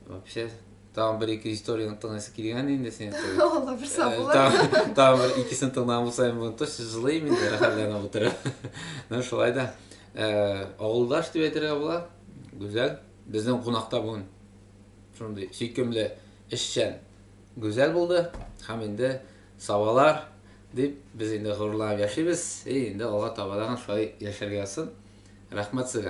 Вообще, там bir-iki историяны тыңлайсы килгән инде син. Алла берсә булыр. Там икесен тыңлап булсам, бу точно җылыйм инде, рәхәтләнеп утырып. Ну, шулай да. Авылдаш дип әйтергә була. Гүзәл. Безнең кунакта бүген шундый сөйкемле эшчән гүзәл булды. Һәм инде сабалар дип без инде горурланып яшибез. Инде Алла табадан шулай яшәргә ясын. Рәхмәт сезгә.